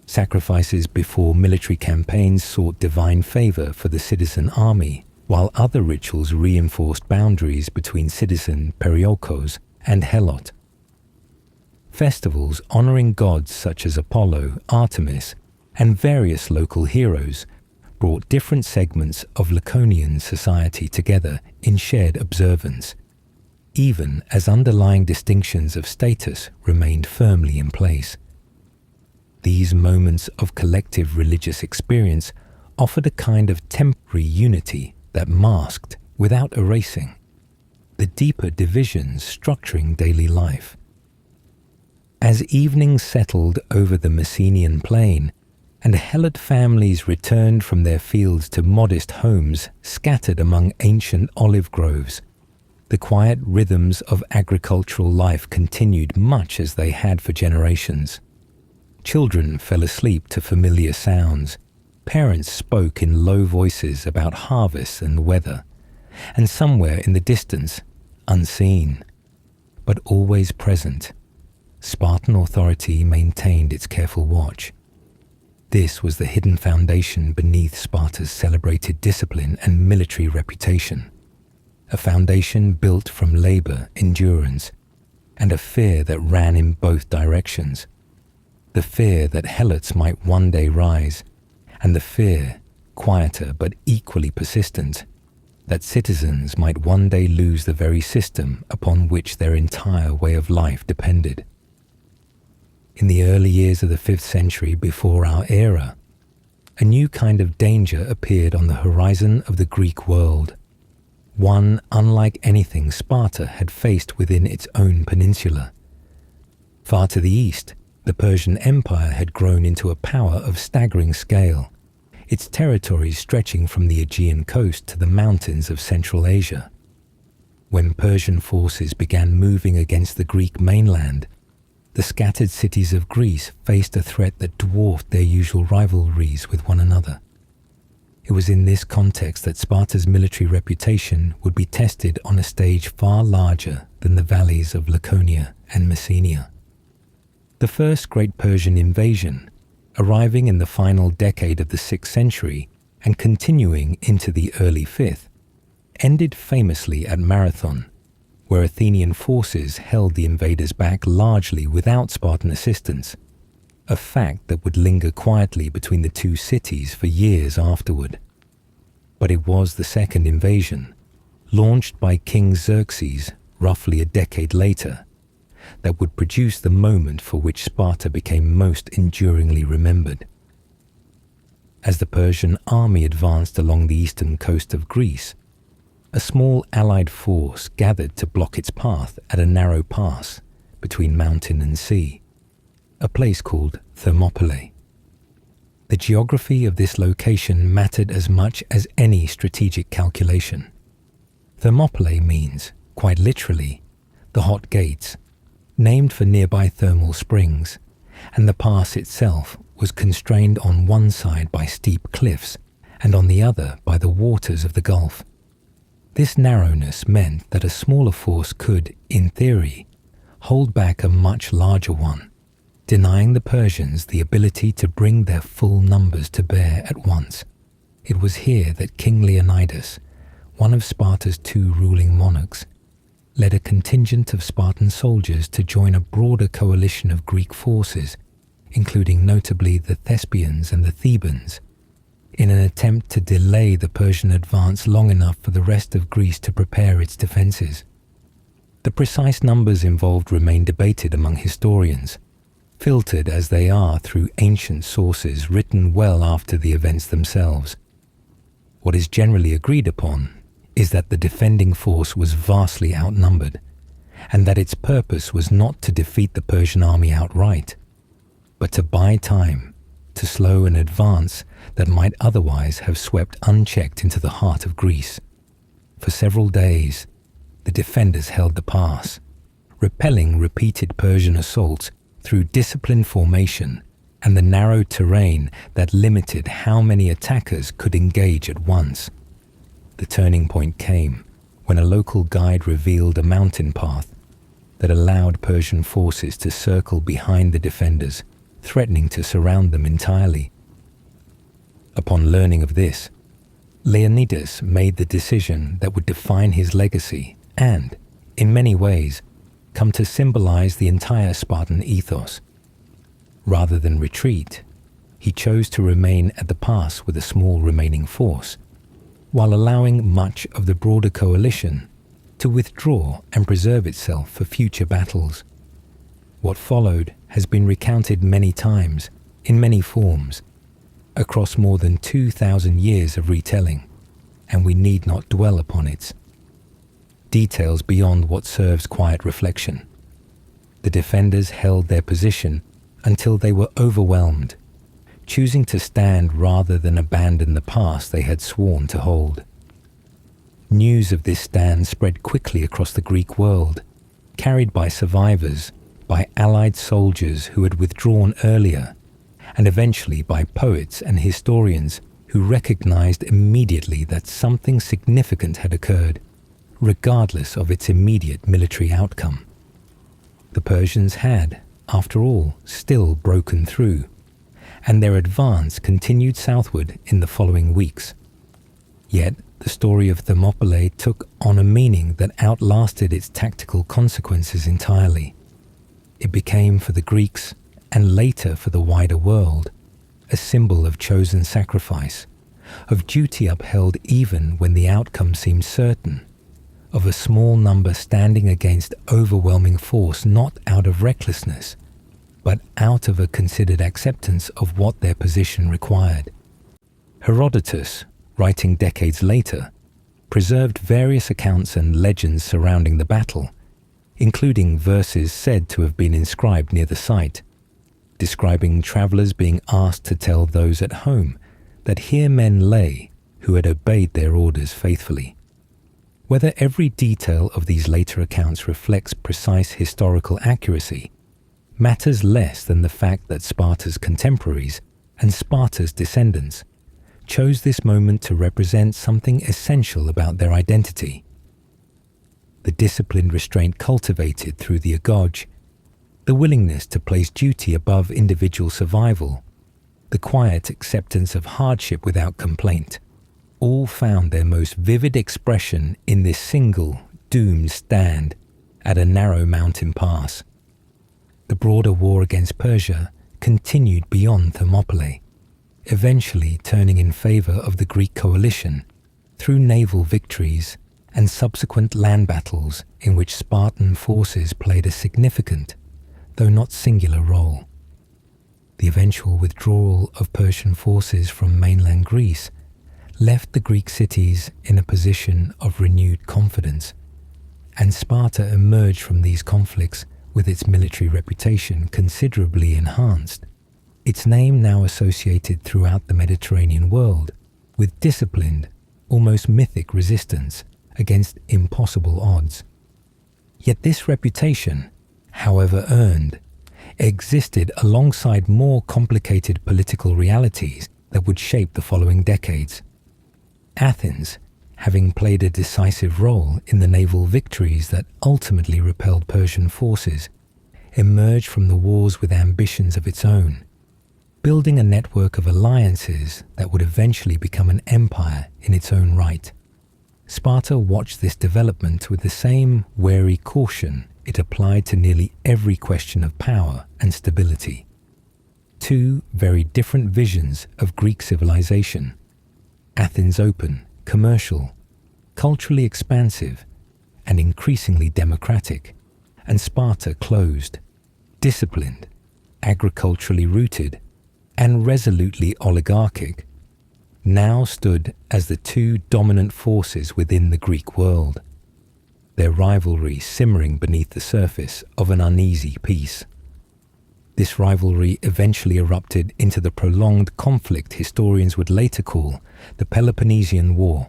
Speaker 1: Sacrifices before military campaigns sought divine favor for the citizen army, while other rituals reinforced boundaries between citizen Perioikos and Helot. Festivals honoring gods such as Apollo, Artemis, and various local heroes brought different segments of Laconian society together in shared observance, even as underlying distinctions of status remained firmly in place. These moments of collective religious experience offered a kind of temporary unity that masked, without erasing, the deeper divisions structuring daily life. As evening settled over the Messenian plain, and Helot families returned from their fields to modest homes scattered among ancient olive groves, the quiet rhythms of agricultural life continued much as they had for generations. Children fell asleep to familiar sounds, parents spoke in low voices about harvests and weather, and somewhere in the distance, unseen, but always present, Spartan authority maintained its careful watch. This was the hidden foundation beneath Sparta's celebrated discipline and military reputation, a foundation built from labor, endurance, and a fear that ran in both directions. The fear that Helots might one day rise, and the fear, quieter but equally persistent, that citizens might one day lose the very system upon which their entire way of life depended. In the early years of the 5th century before our era, a new kind of danger appeared on the horizon of the Greek world, one unlike anything Sparta had faced within its own peninsula. Far to the east, the Persian Empire had grown into a power of staggering scale, its territories stretching from the Aegean coast to the mountains of Central Asia. When Persian forces began moving against the Greek mainland, the scattered cities of Greece faced a threat that dwarfed their usual rivalries with one another. It was in this context that Sparta's military reputation would be tested on a stage far larger than the valleys of Laconia and Messenia. The first great Persian invasion, arriving in the final decade of the 6th century and continuing into the early 5th, ended famously at Marathon, where Athenian forces held the invaders back largely without Spartan assistance, a fact that would linger quietly between the two cities for years afterward. But it was the second invasion, launched by King Xerxes roughly a decade later, that would produce the moment for which Sparta became most enduringly remembered. As the Persian army advanced along the eastern coast of Greece, a small allied force gathered to block its path at a narrow pass between mountain and sea, a place called Thermopylae. The geography of this location mattered as much as any strategic calculation. Thermopylae means, quite literally, the hot gates, named for nearby thermal springs, and the pass itself was constrained on one side by steep cliffs and on the other by the waters of the Gulf. This narrowness meant that a smaller force could, in theory, hold back a much larger one, denying the Persians the ability to bring their full numbers to bear at once. It was here that King Leonidas, one of Sparta's two ruling monarchs, led a contingent of Spartan soldiers to join a broader coalition of Greek forces, including notably the Thespians and the Thebans, in an attempt to delay the Persian advance long enough for the rest of Greece to prepare its defences. The precise numbers involved remain debated among historians, filtered as they are through ancient sources written well after the events themselves. What is generally agreed upon is that the defending force was vastly outnumbered, and that its purpose was not to defeat the Persian army outright, but to buy time, to slow an advance that might otherwise have swept unchecked into the heart of Greece. For several days, the defenders held the pass, repelling repeated Persian assaults through disciplined formation and the narrow terrain that limited how many attackers could engage at once. The turning point came when a local guide revealed a mountain path that allowed Persian forces to circle behind the defenders, threatening to surround them entirely. Upon learning of this, Leonidas made the decision that would define his legacy and, in many ways, come to symbolize the entire Spartan ethos. Rather than retreat, he chose to remain at the pass with a small remaining force, while allowing much of the broader coalition to withdraw and preserve itself for future battles. What followed has been recounted many times, in many forms, across more than 2,000 years of retelling, and we need not dwell upon its details beyond what serves quiet reflection. The defenders held their position until they were overwhelmed, choosing to stand rather than abandon the pass they had sworn to hold. News of this stand spread quickly across the Greek world, carried by survivors, by allied soldiers who had withdrawn earlier, and eventually by poets and historians who recognized immediately that something significant had occurred, regardless of its immediate military outcome. The Persians had, after all, still broken through, and their advance continued southward in the following weeks. Yet, the story of Thermopylae took on a meaning that outlasted its tactical consequences entirely. It became for the Greeks, and later for the wider world, a symbol of chosen sacrifice, of duty upheld even when the outcome seemed certain, of a small number standing against overwhelming force not out of recklessness, but out of a considered acceptance of what their position required. Herodotus, writing decades later, preserved various accounts and legends surrounding the battle, including verses said to have been inscribed near the site, describing travelers being asked to tell those at home that here men lay who had obeyed their orders faithfully. Whether every detail of these later accounts reflects precise historical accuracy matters less than the fact that Sparta's contemporaries and Sparta's descendants chose this moment to represent something essential about their identity. The disciplined restraint cultivated through the Agoge, the willingness to place duty above individual survival, the quiet acceptance of hardship without complaint, all found their most vivid expression in this single, doomed stand at a narrow mountain pass. The broader war against Persia continued beyond Thermopylae, eventually turning in favor of the Greek coalition through naval victories and subsequent land battles in which Spartan forces played a significant, though not singular, role. The eventual withdrawal of Persian forces from mainland Greece left the Greek cities in a position of renewed confidence, and Sparta emerged from these conflicts with its military reputation considerably enhanced, its name now associated throughout the Mediterranean world with disciplined, almost mythic resistance against impossible odds. Yet this reputation, however earned, existed alongside more complicated political realities that would shape the following decades. Athens, having played a decisive role in the naval victories that ultimately repelled Persian forces, emerged from the wars with ambitions of its own, building a network of alliances that would eventually become an empire in its own right. Sparta watched this development with the same wary caution it applied to nearly every question of power and stability. Two very different visions of Greek civilization. Athens open, commercial, culturally expansive, and increasingly democratic, and Sparta closed, disciplined, agriculturally rooted, and resolutely oligarchic, now stood as the two dominant forces within the Greek world, their rivalry simmering beneath the surface of an uneasy peace. This rivalry eventually erupted into the prolonged conflict historians would later call the Peloponnesian War,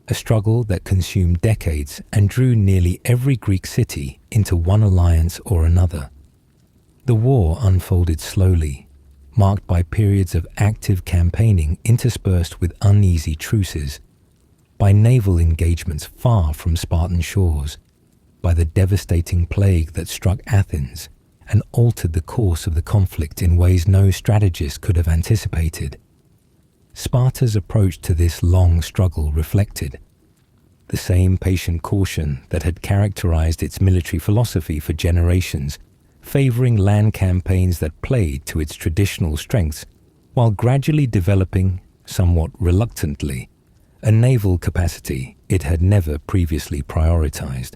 Speaker 1: a struggle that consumed decades and drew nearly every Greek city into one alliance or another. The war unfolded slowly, marked by periods of active campaigning interspersed with uneasy truces, by naval engagements far from Spartan shores, by the devastating plague that struck Athens and altered the course of the conflict in ways no strategist could have anticipated. Sparta's approach to this long struggle reflected the same patient caution that had characterized its military philosophy for generations, favoring land campaigns that played to its traditional strengths while gradually developing, somewhat reluctantly, a naval capacity it had never previously prioritized.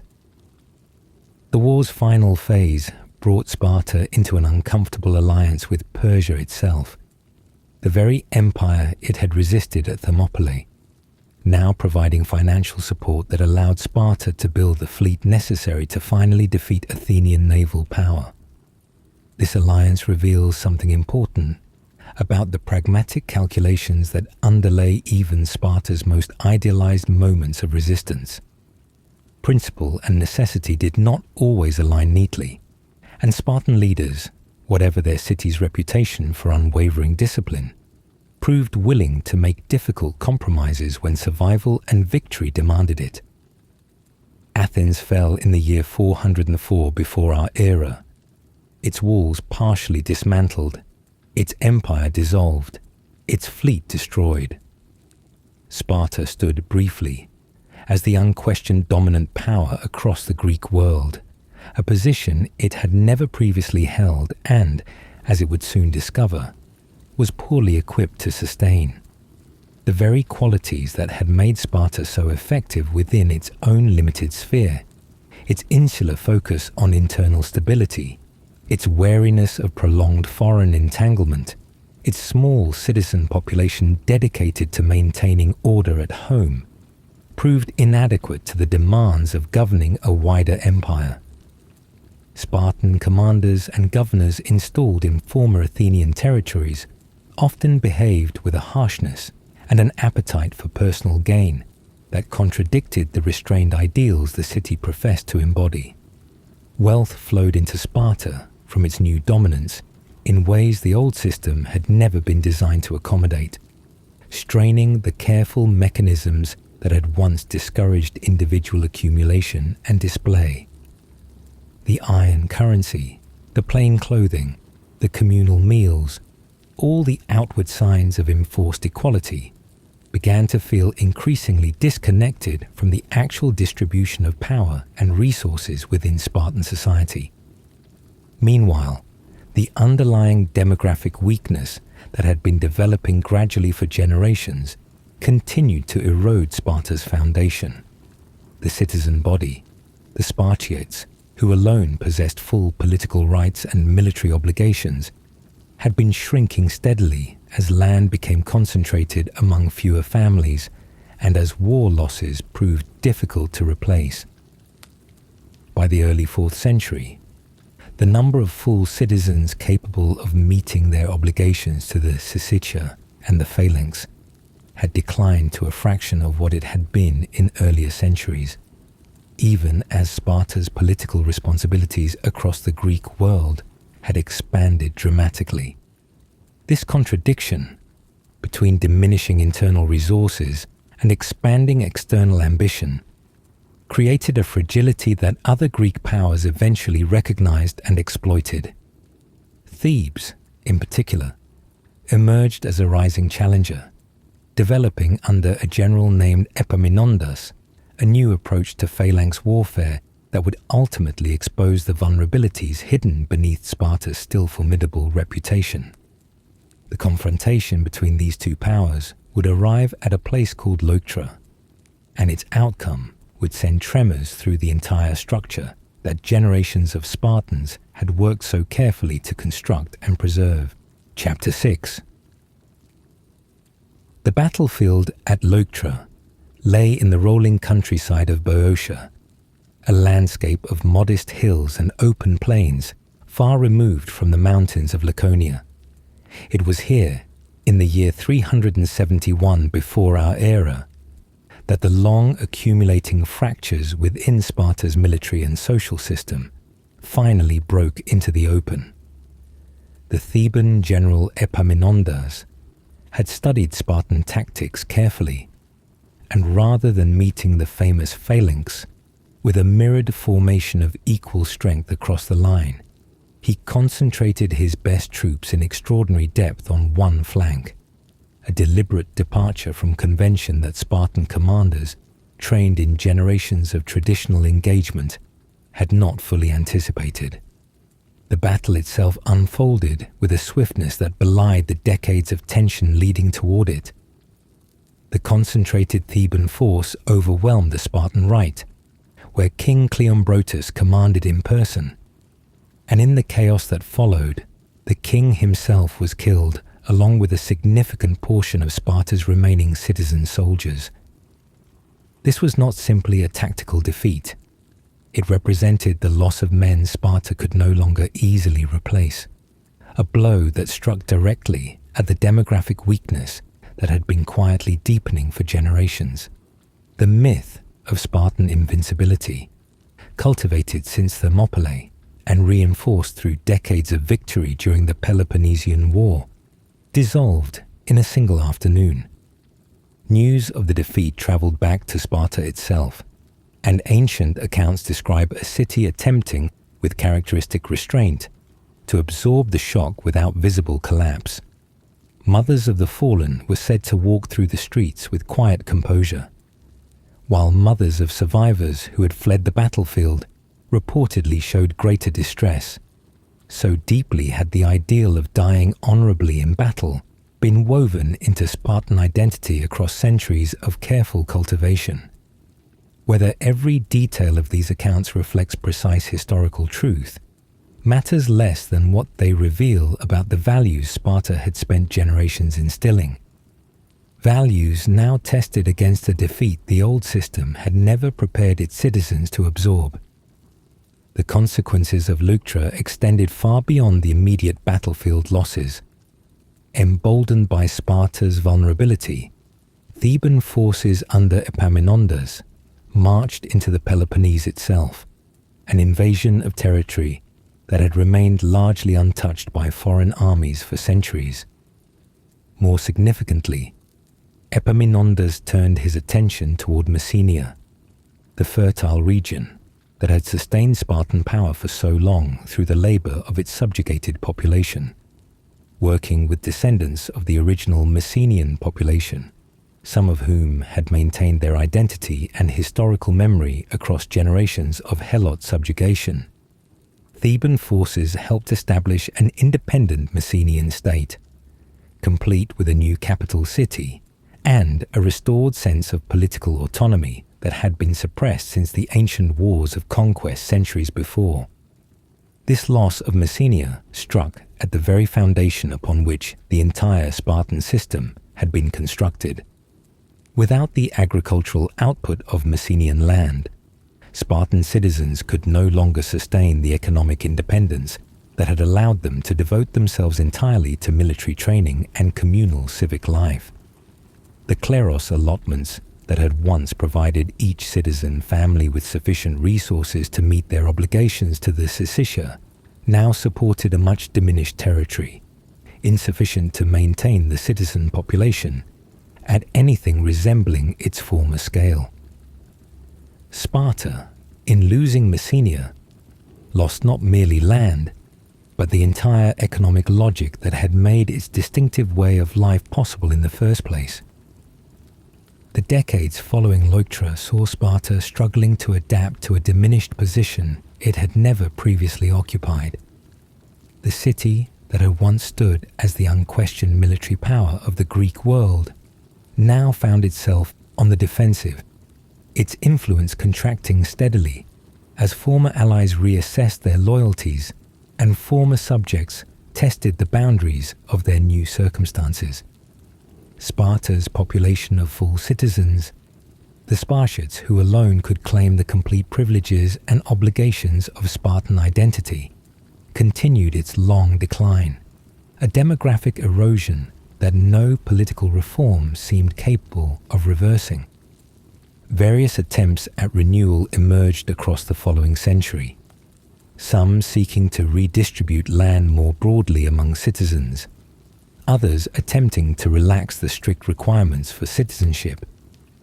Speaker 1: The war's final phase brought Sparta into an uncomfortable alliance with Persia itself, the very empire it had resisted at Thermopylae, now providing financial support that allowed Sparta to build the fleet necessary to finally defeat Athenian naval power. This alliance reveals something important about the pragmatic calculations that underlay even Sparta's most idealized moments of resistance. Principle and necessity did not always align neatly, and Spartan leaders, whatever their city's reputation for unwavering discipline, proved willing to make difficult compromises when survival and victory demanded it. Athens fell in the year 404 before our era, its walls partially dismantled, its empire dissolved, its fleet destroyed. Sparta stood briefly as the unquestioned dominant power across the Greek world, a position it had never previously held and, as it would soon discover, was poorly equipped to sustain. The very qualities that had made Sparta so effective within its own limited sphere, its insular focus on internal stability, its wariness of prolonged foreign entanglement, its small citizen population dedicated to maintaining order at home, proved inadequate to the demands of governing a wider empire. Spartan commanders and governors installed in former Athenian territories often behaved with a harshness and an appetite for personal gain that contradicted the restrained ideals the city professed to embody. Wealth flowed into Sparta from its new dominance in ways the old system had never been designed to accommodate, straining the careful mechanisms that had once discouraged individual accumulation and display. The iron currency, the plain clothing, the communal meals, all the outward signs of enforced equality, began to feel increasingly disconnected from the actual distribution of power and resources within Spartan society. Meanwhile, the underlying demographic weakness that had been developing gradually for generations continued to erode Sparta's foundation. The citizen body, the Spartiates, who alone possessed full political rights and military obligations, had been shrinking steadily as land became concentrated among fewer families and as war losses proved difficult to replace. By the early 4th century, the number of full citizens capable of meeting their obligations to the Syssitia and the phalanx had declined to a fraction of what it had been in earlier centuries, even as Sparta's political responsibilities across the Greek world had expanded dramatically. This contradiction between diminishing internal resources and expanding external ambition created a fragility that other Greek powers eventually recognized and exploited. Thebes, in particular, emerged as a rising challenger, developing under a general named Epaminondas a new approach to phalanx warfare that would ultimately expose the vulnerabilities hidden beneath Sparta's still formidable reputation. The confrontation between these two powers would arrive at a place called Leuctra, and its outcome would send tremors through the entire structure that generations of Spartans had worked so carefully to construct and preserve. Chapter 6. The battlefield at Leuctra lay in the rolling countryside of Boeotia, a landscape of modest hills and open plains far removed from the mountains of Laconia. It was here, in the year 371 before our era, that the long accumulating fractures within Sparta's military and social system finally broke into the open. The Theban general Epaminondas had studied Spartan tactics carefully, and rather than meeting the famous phalanx with a mirrored formation of equal strength across the line, he concentrated his best troops in extraordinary depth on one flank, a deliberate departure from convention that Spartan commanders, trained in generations of traditional engagement, had not fully anticipated. The battle itself unfolded with a swiftness that belied the decades of tension leading toward it. The concentrated Theban force overwhelmed the Spartan right, where King Cleombrotus commanded in person, and in the chaos that followed, the king himself was killed along with a significant portion of Sparta's remaining citizen soldiers. This was not simply a tactical defeat. It represented the loss of men Sparta could no longer easily replace, a blow that struck directly at the demographic weakness that had been quietly deepening for generations. The myth of Spartan invincibility, cultivated since Thermopylae and reinforced through decades of victory during the Peloponnesian War, dissolved in a single afternoon. News of the defeat traveled back to Sparta itself, and ancient accounts describe a city attempting, with characteristic restraint, to absorb the shock without visible collapse. Mothers of the fallen were said to walk through the streets with quiet composure, while mothers of survivors who had fled the battlefield reportedly showed greater distress. So deeply had the ideal of dying honorably in battle been woven into Spartan identity across centuries of careful cultivation. Whether every detail of these accounts reflects precise historical truth matters less than what they reveal about the values Sparta had spent generations instilling. Values now tested against a defeat the old system had never prepared its citizens to absorb. The consequences of Leuctra extended far beyond the immediate battlefield losses. Emboldened by Sparta's vulnerability, Theban forces under Epaminondas marched into the Peloponnese itself, an invasion of territory that had remained largely untouched by foreign armies for centuries. More significantly, Epaminondas turned his attention toward Messenia, the fertile region that had sustained Spartan power for so long through the labor of its subjugated population, working with descendants of the original Messenian population, some of whom had maintained their identity and historical memory across generations of Helot subjugation. Theban forces helped establish an independent Messenian state, complete with a new capital city and a restored sense of political autonomy that had been suppressed since the ancient wars of conquest centuries before. This loss of Messenia struck at the very foundation upon which the entire Spartan system had been constructed. Without the agricultural output of Messenian land, Spartan citizens could no longer sustain the economic independence that had allowed them to devote themselves entirely to military training and communal civic life. The kleros allotments that had once provided each citizen family with sufficient resources to meet their obligations to the syssitia now supported a much diminished territory, insufficient to maintain the citizen population at anything resembling its former scale. Sparta, in losing Messenia, lost not merely land, but the entire economic logic that had made its distinctive way of life possible in the first place. The decades following Leuctra saw Sparta struggling to adapt to a diminished position it had never previously occupied. The city that had once stood as the unquestioned military power of the Greek world now found itself on the defensive, its influence contracting steadily as former allies reassessed their loyalties and former subjects tested the boundaries of their new circumstances. Sparta's population of full citizens, the Spartiates who alone could claim the complete privileges and obligations of Spartan identity, continued its long decline, a demographic erosion that no political reform seemed capable of reversing. Various attempts at renewal emerged across the following century, some seeking to redistribute land more broadly among citizens, others attempting to relax the strict requirements for citizenship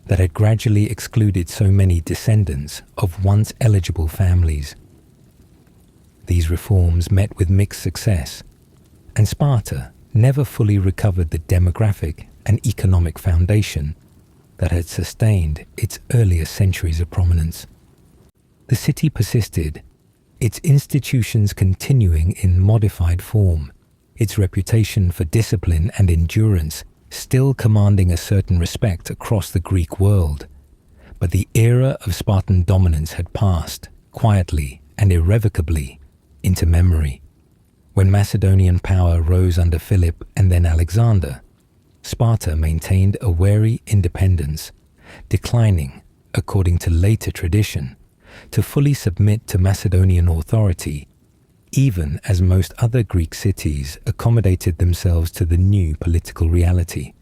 Speaker 1: that had gradually excluded so many descendants of once eligible families. These reforms met with mixed success, and Sparta never fully recovered the demographic and economic foundation that had sustained its earlier centuries of prominence. The city persisted, its institutions continuing in modified form, its reputation for discipline and endurance still commanding a certain respect across the Greek world. But the era of Spartan dominance had passed, quietly and irrevocably, into memory. When Macedonian power rose under Philip and then Alexander, Sparta maintained a wary independence, declining, according to later tradition, to fully submit to Macedonian authority, even as most other Greek cities accommodated themselves to the new political reality.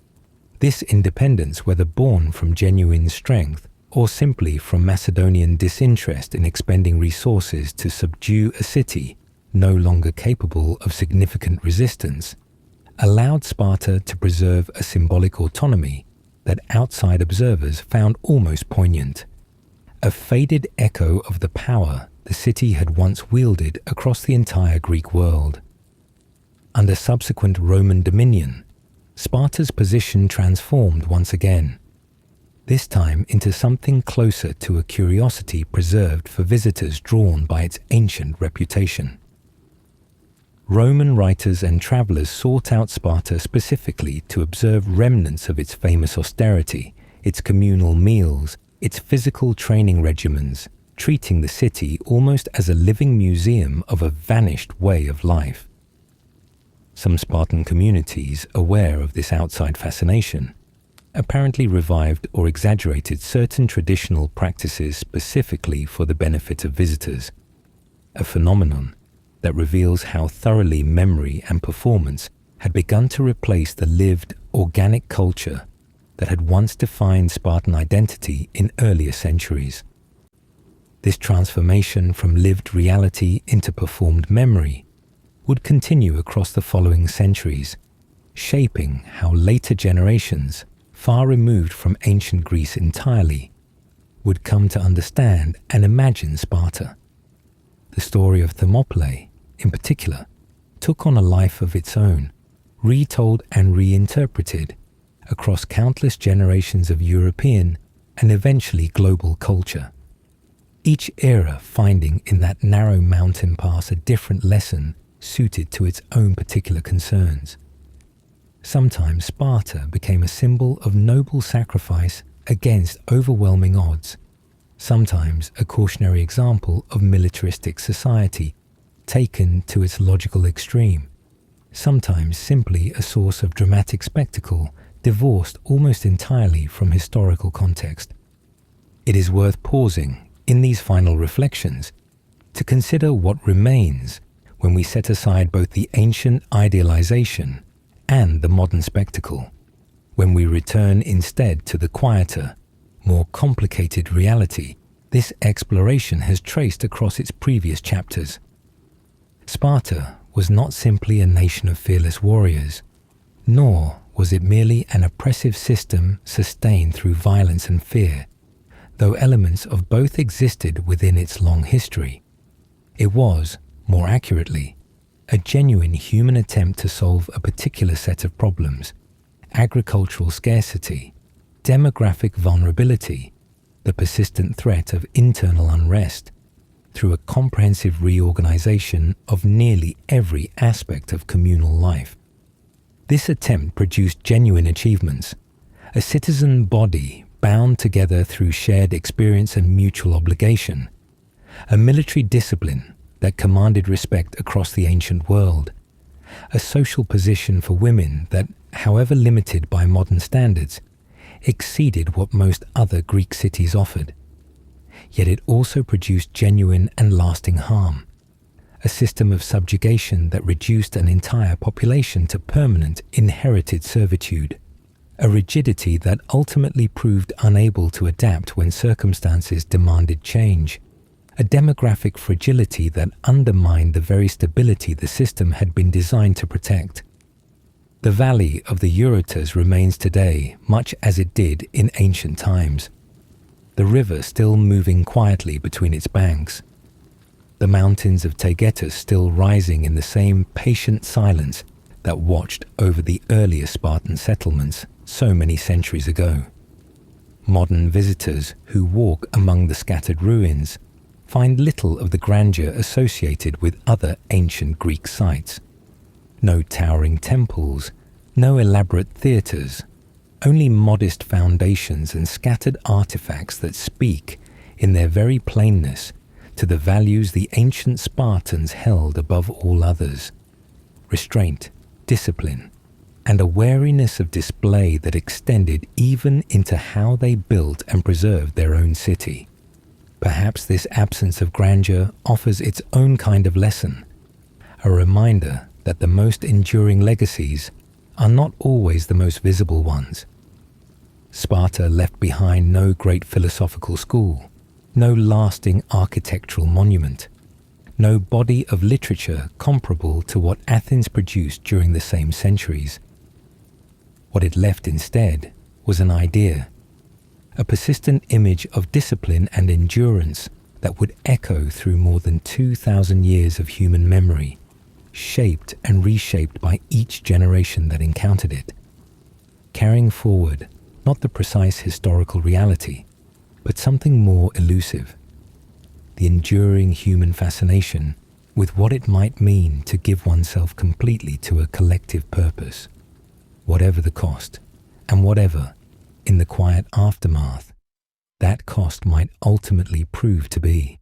Speaker 1: This independence, whether born from genuine strength or simply from Macedonian disinterest in expending resources to subdue a city no longer capable of significant resistance, allowed Sparta to preserve a symbolic autonomy that outside observers found almost poignant, a faded echo of the power the city had once wielded across the entire Greek world. Under subsequent Roman dominion, Sparta's position transformed once again, this time into something closer to a curiosity preserved for visitors drawn by its ancient reputation. Roman writers and travelers sought out Sparta specifically to observe remnants of its famous austerity, its communal meals, its physical training regimens, treating the city almost as a living museum of a vanished way of life. Some Spartan communities, aware of this outside fascination, apparently revived or exaggerated certain traditional practices specifically for the benefit of visitors, a phenomenon that reveals how thoroughly memory and performance had begun to replace the lived, organic culture that had once defined Spartan identity in earlier centuries. This transformation from lived reality into performed memory would continue across the following centuries, shaping how later generations, far removed from ancient Greece entirely, would come to understand and imagine Sparta. The story of Thermopylae, in particular, took on a life of its own, retold and reinterpreted across countless generations of European and eventually global culture. Each era finding in that narrow mountain pass a different lesson suited to its own particular concerns. Sometimes Sparta became a symbol of noble sacrifice against overwhelming odds, sometimes a cautionary example of militaristic society taken to its logical extreme, sometimes simply a source of dramatic spectacle divorced almost entirely from historical context. It is worth pausing in these final reflections to consider what remains when we set aside both the ancient idealization and the modern spectacle, when we return instead to the quieter, more complicated reality this exploration has traced across its previous chapters. Sparta was not simply a nation of fearless warriors, nor was it merely an oppressive system sustained through violence and fear, though elements of both existed within its long history. It was, more accurately, a genuine human attempt to solve a particular set of problems: agricultural scarcity, demographic vulnerability, the persistent threat of internal unrest, through a comprehensive reorganization of nearly every aspect of communal life. This attempt produced genuine achievements: a citizen body bound together through shared experience and mutual obligation, a military discipline that commanded respect across the ancient world, a social position for women that, however limited by modern standards, exceeded what most other Greek cities offered. Yet it also produced genuine and lasting harm, a system of subjugation that reduced an entire population to permanent inherited servitude, a rigidity that ultimately proved unable to adapt when circumstances demanded change, a demographic fragility that undermined the very stability the system had been designed to protect. The valley of the Eurotas remains today much as it did in ancient times, the river still moving quietly between its banks, the mountains of Taygetus still rising in the same patient silence that watched over the earlier Spartan settlements so many centuries ago. Modern visitors who walk among the scattered ruins find little of the grandeur associated with other ancient Greek sites. No towering temples, no elaborate theatres, only modest foundations and scattered artifacts that speak, in their very plainness, to the values the ancient Spartans held above all others: restraint, discipline, and a wariness of display that extended even into how they built and preserved their own city. Perhaps this absence of grandeur offers its own kind of lesson, a reminder that the most enduring legacies are not always the most visible ones. Sparta left behind no great philosophical school, no lasting architectural monument, no body of literature comparable to what Athens produced during the same centuries. What it left instead was an idea, a persistent image of discipline and endurance that would echo through more than 2,000 years of human memory, shaped and reshaped by each generation that encountered it, carrying forward not the precise historical reality, but something more elusive: the enduring human fascination with what it might mean to give oneself completely to a collective purpose, whatever the cost, and whatever, in the quiet aftermath, that cost might ultimately prove to be.